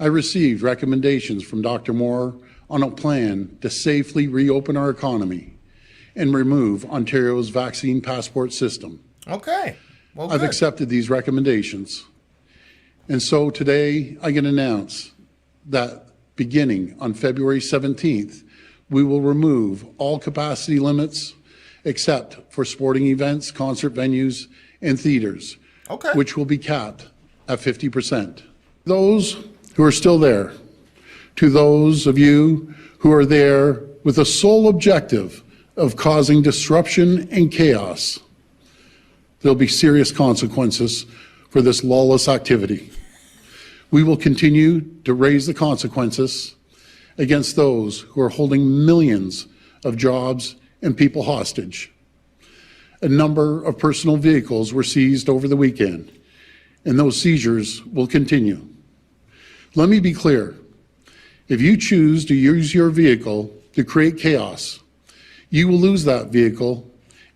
I received recommendations from Dr. Moore on a plan to safely reopen our economy and remove Ontario's vaccine passport system. Okay. Well, I've good. accepted these recommendations. And so today I can announce that beginning on February 17th, we will remove all capacity limits except for sporting events, concert venues, and theaters, Okay. which will be capped at 50%. Those who are still there, to those of you who are there with the sole objective of causing disruption and chaos, there'll be serious consequences for this lawless activity. We will continue to raise the consequences against those who are holding millions of jobs and people hostage. A number of personal vehicles were seized over the weekend, and those seizures will continue. Let me be clear. If you choose to use your vehicle to create chaos, you will lose that vehicle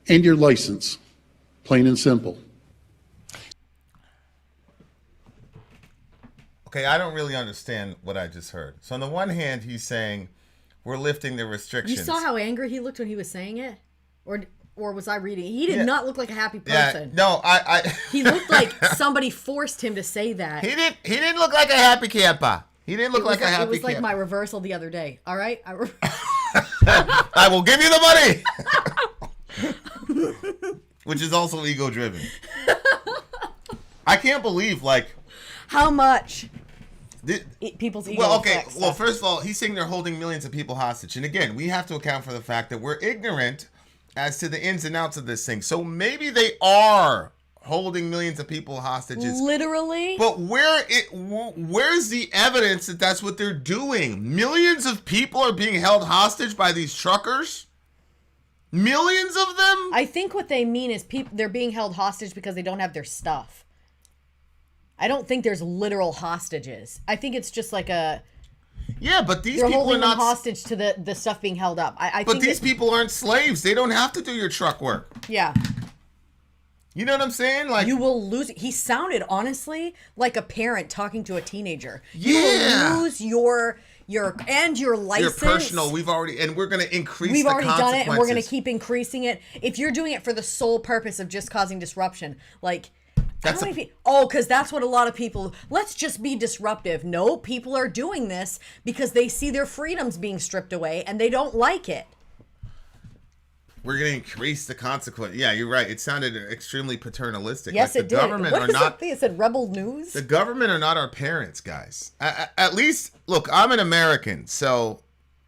and your license, plain and simple. Okay, I don't really understand what I just heard. So on the one hand, he's saying we're lifting the restrictions. You saw how angry he looked when he was saying it? Or was I reading? He did not look like a happy person. Yeah, no, I He looked like somebody forced him to say that. he didn't look like a happy camper. He didn't look like a happy It was like camper. my reversal the other day. All right? I will give you the money. Which is also ego driven. I can't believe How much? People's ego. Well, okay. affects Well, stuff. first of all, he's saying they're holding millions of people hostage. And again, we have to account for the fact that we're ignorant as to the ins and outs of this thing. So maybe they are holding millions of people hostages. Literally? But where's the evidence that that's what they're doing? Millions of people are being held hostage by these truckers? Millions of them? I think what they mean is they're being held hostage because they don't have their stuff. I don't think there's literal hostages. I think it's just like a... Yeah, but these You're people holding are them not... hostage to the stuff being held up. But think these people aren't slaves. They don't have to do your truck work. Yeah. You know what I'm saying? Like, You will lose... He sounded, honestly, like a parent talking to a teenager. Yeah. You will lose your license. your personal, we're going to increase We've the already done it, and we're going to consequences. keep increasing it. If you're doing it for the sole purpose of just causing disruption, like... because that's what a lot of people... Let's just be disruptive. No, people are doing this because they see their freedoms being stripped away, and they don't like it. We're going to increase the consequence. Yeah, you're right. It sounded extremely paternalistic. Yes, like it did. Government What are is not, that thing? It said rebel news? the government are not our parents, guys. At least, look, I'm an American, so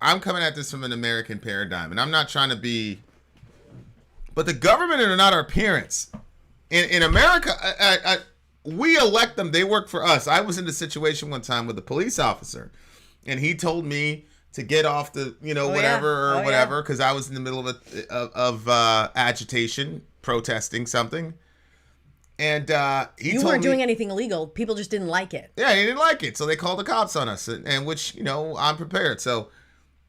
I'm coming at this from an American paradigm, and I'm not trying to be... But the government are not our parents. In America, we elect them. They work for us. I was in a situation one time with a police officer, and he told me to get off the, whatever, because I was in the middle of agitation, protesting something. And he You told weren't me, doing anything illegal. People just didn't like it. yeah, he didn't like it, so they called the cops on us, and which, I'm prepared. So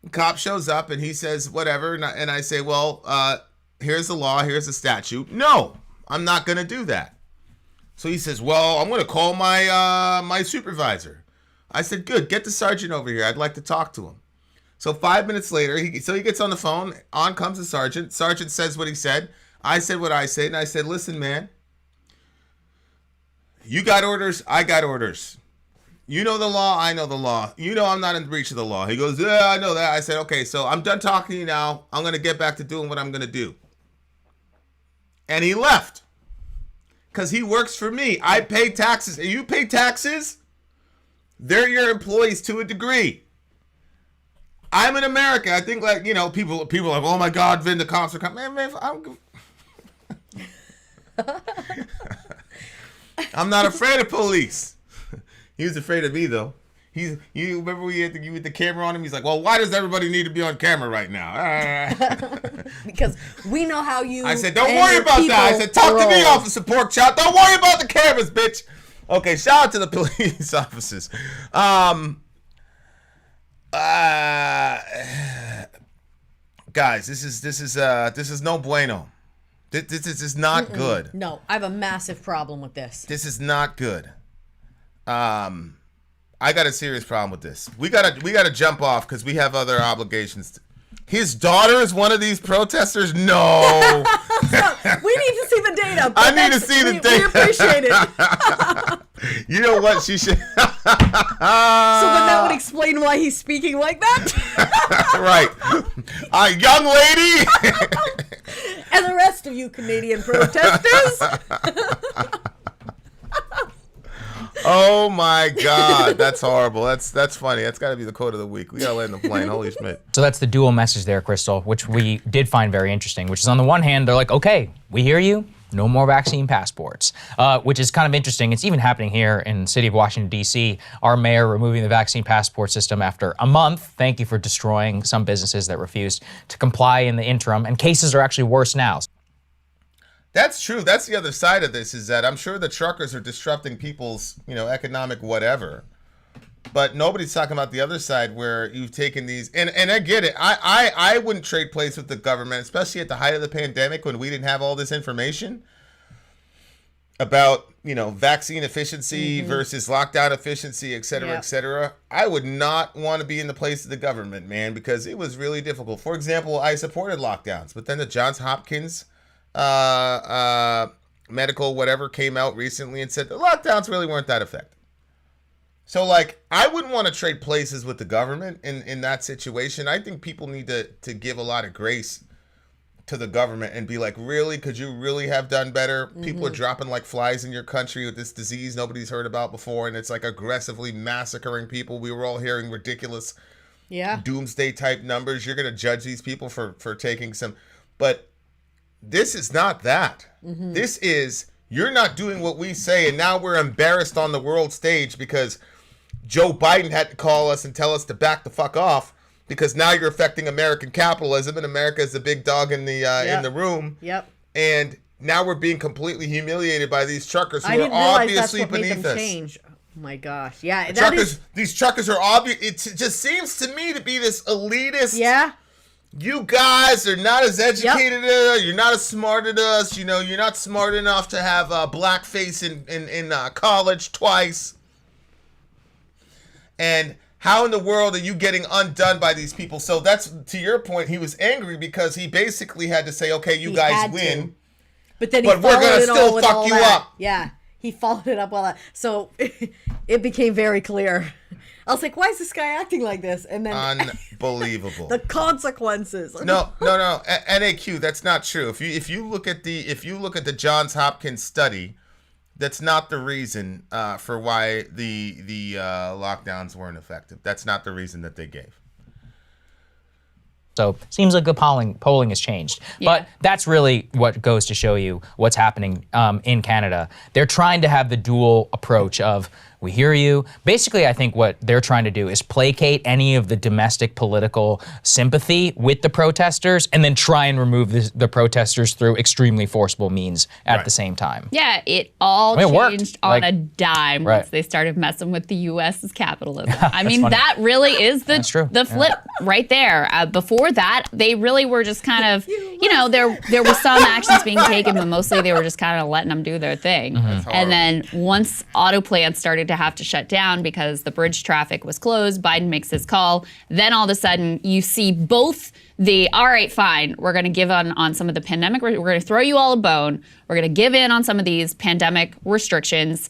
the cop shows up, and he says, whatever, and I say, well, here's the law, here's the statute. No, I'm not going to do that. So he says, well, I'm going to call my my supervisor. I said, good, get the sergeant over here. I'd like to talk to him. So 5 minutes later, he gets on the phone. On comes the sergeant. Sergeant says what he said. I said what I said. And I said, listen, man, you got orders. I got orders. You know the law. I know the law. You know I'm not in breach of the law. He goes, yeah, I know that. I said, okay, so I'm done talking to you now. I'm going to get back to doing what I'm going to do. And he left. Because he works for me. I pay taxes. You pay taxes? They're your employees to a degree. I'm in America. I think, like, you know, people are like, oh my God, Vin, the cops are coming. Man, I'm not afraid of police. He was afraid of me, though. You remember we had the camera on him? He's like, well, why does everybody need to be on camera right now? Because we know how you. I said, don't worry about that. I said, talk to me, Officer Porkchop. Don't worry about the cameras, bitch. Okay, shout out to the police officers. Guys, this is no bueno. This is not good. No, I have a massive problem with this. This is not good. I got a serious problem with this. We gotta jump off because we have other obligations. His daughter is one of these protesters? No. We need to see the data. I need to see the data. We appreciate it. You know what? She should. So then that would explain why he's speaking like that. Right. Young lady. And the rest of you Canadian protesters. Oh my God, that's horrible. That's funny. That's got to be the quote of the week. We got to land the plane. Holy Schmidt. So that's the dual message there, Krystal, which we did find very interesting, which is on the one hand, they're like, okay, we hear you. No more vaccine passports, which is kind of interesting. It's even happening here in the city of Washington, D.C. Our mayor removing the vaccine passport system after a month. Thank you for destroying some businesses that refused to comply in the interim. And cases are actually worse now. That's true. That's the other side of this, is that I'm sure the truckers are disrupting people's, economic whatever. But nobody's talking about the other side where you've taken these, and I get it. I wouldn't trade place with the government, especially at the height of the pandemic when we didn't have all this information about, vaccine efficiency versus lockdown efficiency, et cetera, et cetera. I would not want to be in the place of the government, man, because it was really difficult. For example, I supported lockdowns, but then the Johns Hopkins medical whatever came out recently and said the lockdowns really weren't that effective. So, I wouldn't want to trade places with the government in that situation. I think people need to give a lot of grace to the government and be like, really? Could you really have done better? People are dropping like flies in your country with this disease nobody's heard about before, and it's aggressively massacring people. We were all hearing ridiculous doomsday type numbers. You're going to judge these people for taking some... But this is not that. This is, you're not doing what we say, and now we're embarrassed on the world stage because Joe Biden had to call us and tell us to back the fuck off because now you're affecting American capitalism, and America is the big dog in the room. Yep. And now we're being completely humiliated by these truckers who are obviously beneath us. Change. Oh my gosh. Yeah. These truckers are obvious. It just seems to me to be this elitist. Yeah. You guys are not as educated as us. You're not as smart as us. You're not smart enough to have blackface in college twice. And how in the world are you getting undone by these people? So that's, to your point, he was angry because he basically had to say, okay, you guys win. But then we're going to still fuck you up. Yeah, he followed it up all that. So it became very clear. I was like, why is this guy acting like this? And then unbelievable. The consequences. No. NAQ, that's not true. If you look at the Johns Hopkins study, that's not the reason for why the lockdowns weren't effective. That's not the reason that they gave. So seems like the polling has changed. Yeah. But that's really what goes to show you what's happening in Canada. They're trying to have the dual approach of, we hear you. Basically, I think what they're trying to do is placate any of the domestic political sympathy with the protesters and then try and remove the protesters through extremely forcible means at the same time. Yeah, it all changed on a dime once they started messing with the U.S.'s capitalism. I mean, that really is the flip right there. Before that, they really were just kind of you know, there was some actions being taken, but mostly they were just kind of letting them do their thing. And then once auto plants started to have to shut down because the bridge traffic was closed, Biden makes his call. Then all of a sudden you see both all right, fine, we're going to give on some of the pandemic, we're going to throw you all a bone. We're going to give in on some of these pandemic restrictions,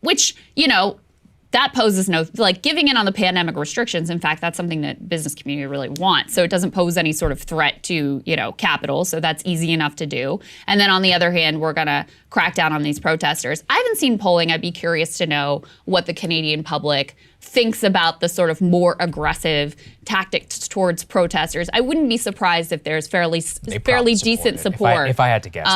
which, you know, that poses no, like giving in on the pandemic restrictions. In fact, that's something that business community really wants. So it doesn't pose any sort of threat to, you know, capital. So that's easy enough to do. And then on the other hand, we're going to crack down on these protesters. I haven't seen polling. I'd be curious to know what the Canadian public thinks about the sort of more aggressive tactics towards protesters. I wouldn't be surprised if there's fairly decent support. If I had to guess,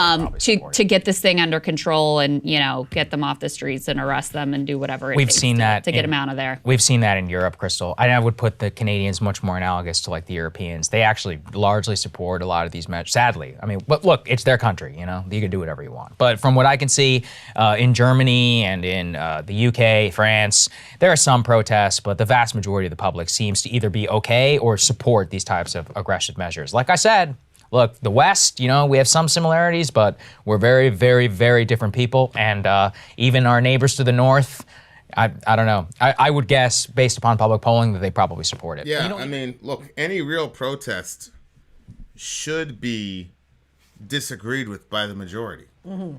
to get this thing under control and, you know, get them off the streets and arrest them and do whatever it takes to get them out of there. We've seen that in Europe, Krystal. I would put the Canadians much more analogous to like the Europeans. They actually largely support a lot of these measures. Sadly, I mean, but look, it's their country. You know, you can do whatever you want. But from what I can see in Germany and in the UK, France, there are some protests, but the vast majority of the public seems to either be okay or support these types of aggressive measures. Like I said, look, the West, you know, we have some similarities, but we're very, very, very different people. And even our neighbors to the north, I don't know. I would guess, based upon public polling, that they probably support it. Yeah, You know, I mean, look, any real protest should be disagreed with by the majority. Mm-hmm.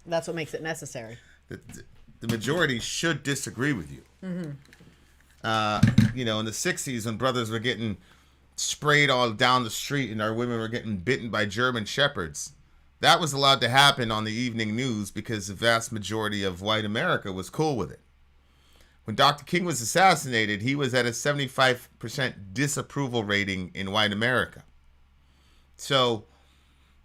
That's what makes it necessary. The majority should disagree with you. Mm-hmm. You know, in the 60s when brothers were getting sprayed all down the street and our women were getting bitten by German shepherds, that was allowed to happen on the evening news because the vast majority of white America was cool with it. When Dr. King was assassinated, he was at a 75% disapproval rating in white America. So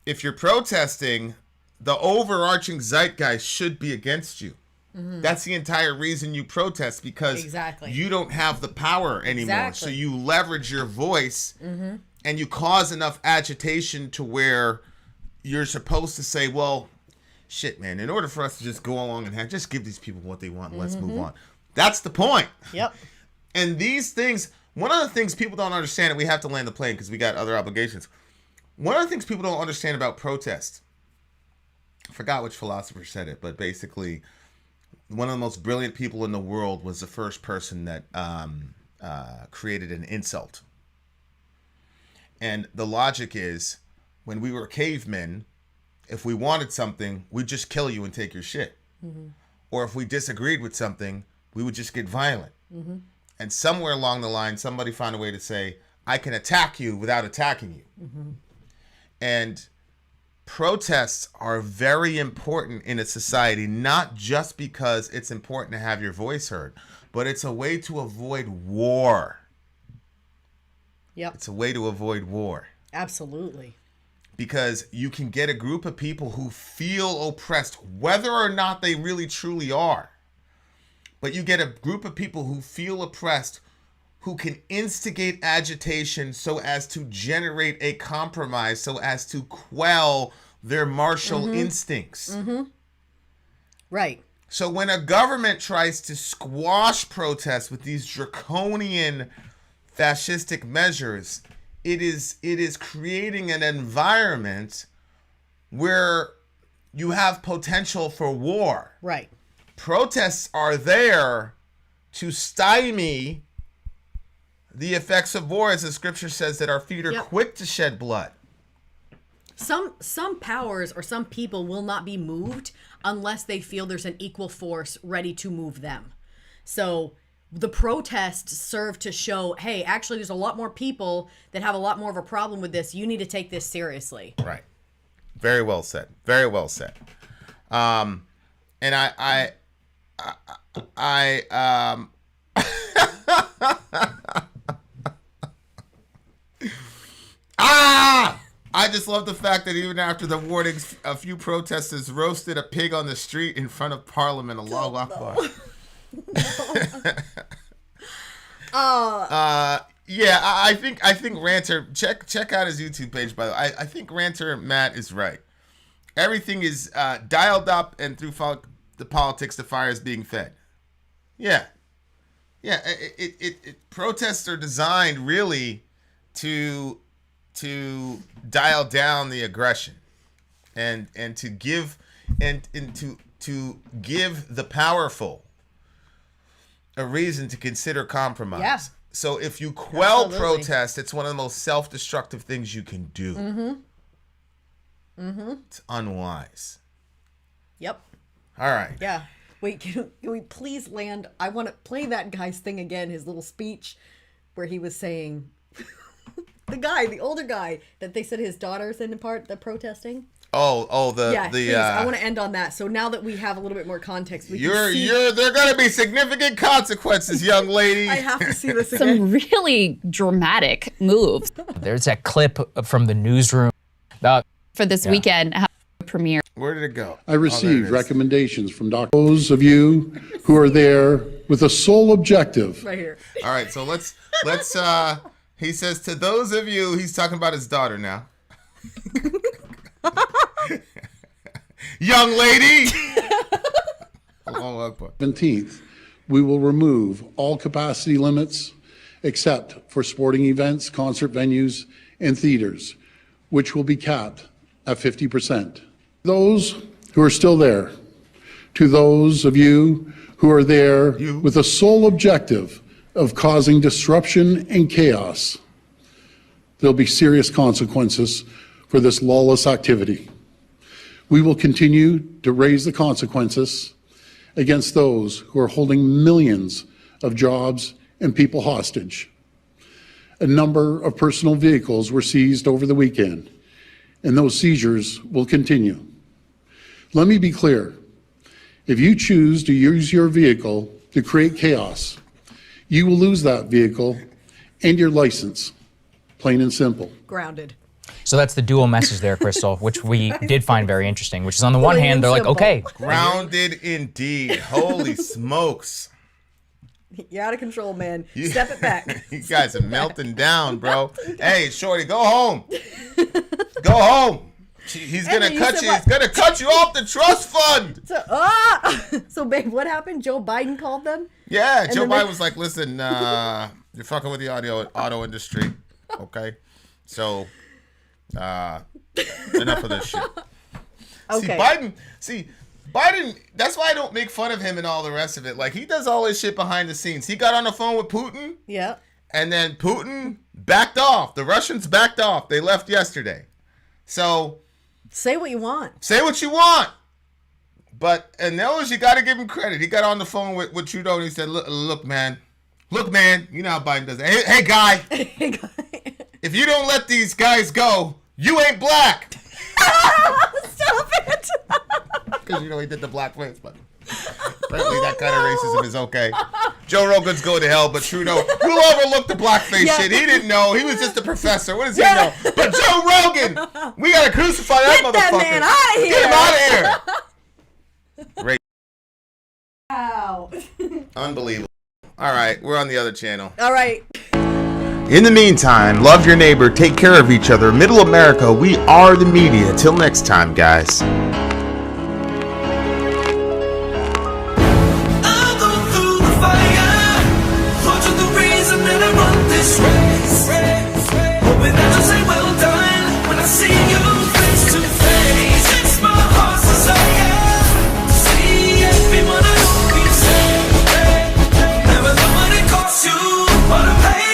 if you're protesting, the overarching zeitgeist should be against you. Mm-hmm. That's the entire reason you protest, because you don't have the power anymore. So you leverage your voice and you cause enough agitation to where you're supposed to say, well, shit, man, in order for us to just go along and just give these people what they want and let's move on. That's the point. Yep. And these things, one of the things people don't understand, and we have to land the plane because we got other obligations. One of the things people don't understand about protest, I forgot which philosopher said it, but basically one of the most brilliant people in the world was the first person that created an insult. And the logic is, when we were cavemen, if we wanted something, we'd just kill you and take your shit. Or if we disagreed with something, we would just get violent. And somewhere along the line, somebody found a way to say, I can attack you without attacking you. And protests are very important in a society, not just because it's important to have your voice heard, but it's a way to avoid war. Yep. It's a way to avoid war. Absolutely. Because you can get a group of people who feel oppressed, whether or not they really truly are. But you get a group of people who feel oppressed, who can instigate agitation so as to generate a compromise, so as to quell their martial instincts. Right. So when a government tries to squash protests with these draconian fascistic measures, it is creating an environment where you have potential for war. Right. Protests are there to stymie the effects of war, as the scripture says, that our feet are quick to shed blood. Some powers or some people will not be moved unless they feel there's an equal force ready to move them. So the protests serve to show, hey, actually there's a lot more people that have a lot more of a problem with this. You need to take this seriously. Right. Very well said. Very well said. And I I just love the fact that even after the warnings, a few protesters roasted a pig on the street in front of Parliament. Allahu Akbar. Yeah, I think Ranter, check out his YouTube page, by the way. I think Ranter Matt is right. Everything is dialed up, and through the politics, the fire is being fed. Yeah. Protests are designed really to to dial down the aggression and to give to give the powerful a reason to consider compromise. Yeah. So if you quell Absolutely. protest, it's one of the most self-destructive things you can do. It's unwise. Yep. All right. Yeah. Wait, can we please land? I want to play that guy's thing again, his little speech where he was saying, the older guy, that they said his daughter's in part, the protesting. Yeah, please, I want to end on that. So now that we have a little bit more context, we can see. there are going to be significant consequences, young lady. I have to see this again. Some really dramatic moves There's that clip from the newsroom about for this weekend premiere. Where did it go? I received recommendations from those of you who are there with a sole objective. Right here. All right, so let's he says to those of you, he's talking about his daughter now. Young lady. 17th, we will remove all capacity limits except for sporting events, concert venues, and theaters, which will be capped at 50%. Those who are still there, to those of you who are there with the sole objective of causing disruption and chaos, there'll be serious consequences for this lawless activity. We will continue to raise the consequences against those who are holding millions of jobs and people hostage. A number of personal vehicles were seized over the weekend, and those seizures will continue. Let me be clear. If you choose to use your vehicle to create chaos, you will lose that vehicle and your license, plain and simple. Grounded. So that's the dual message there, Krystal, which we did find very interesting, which is on the one hand, they're like, okay. Grounded indeed. Holy smokes. You're out of control, man. Step it back. You guys are melting down, bro. Hey, shorty, go home. Go home. He's going to cut you. He's going to cut you off the trust fund. So, babe, what happened? Joe Biden called them? Yeah, Joe Biden was like, listen, you're fucking with the auto industry. Okay. So, enough of this shit. Okay. Biden, that's why I don't make fun of him and all the rest of it. Like, he does all his shit behind the scenes. He got on the phone with Putin. Yeah. And then Putin backed off. The Russians backed off. They left yesterday. So, say what you want. Say what you want. But, and those, you got to give him credit. He got on the phone with Trudeau and he said, look, man. Look, man. You know how Biden does it. Hey, guy. Hey, guy. If you don't let these guys go, you ain't black. Stop it. Because, he did the black face, but apparently that kind of racism is okay. Joe Rogan's going to hell, but Trudeau, who overlooked the blackface shit? He didn't know. He was just a professor. What does he know? But Joe Rogan, we got to crucify that motherfucker. Get that man out of here. Wow. Unbelievable. All right, we're on the other channel. All right. In the meantime, love your neighbor, take care of each other. Middle America, we are the media. Till next time, guys.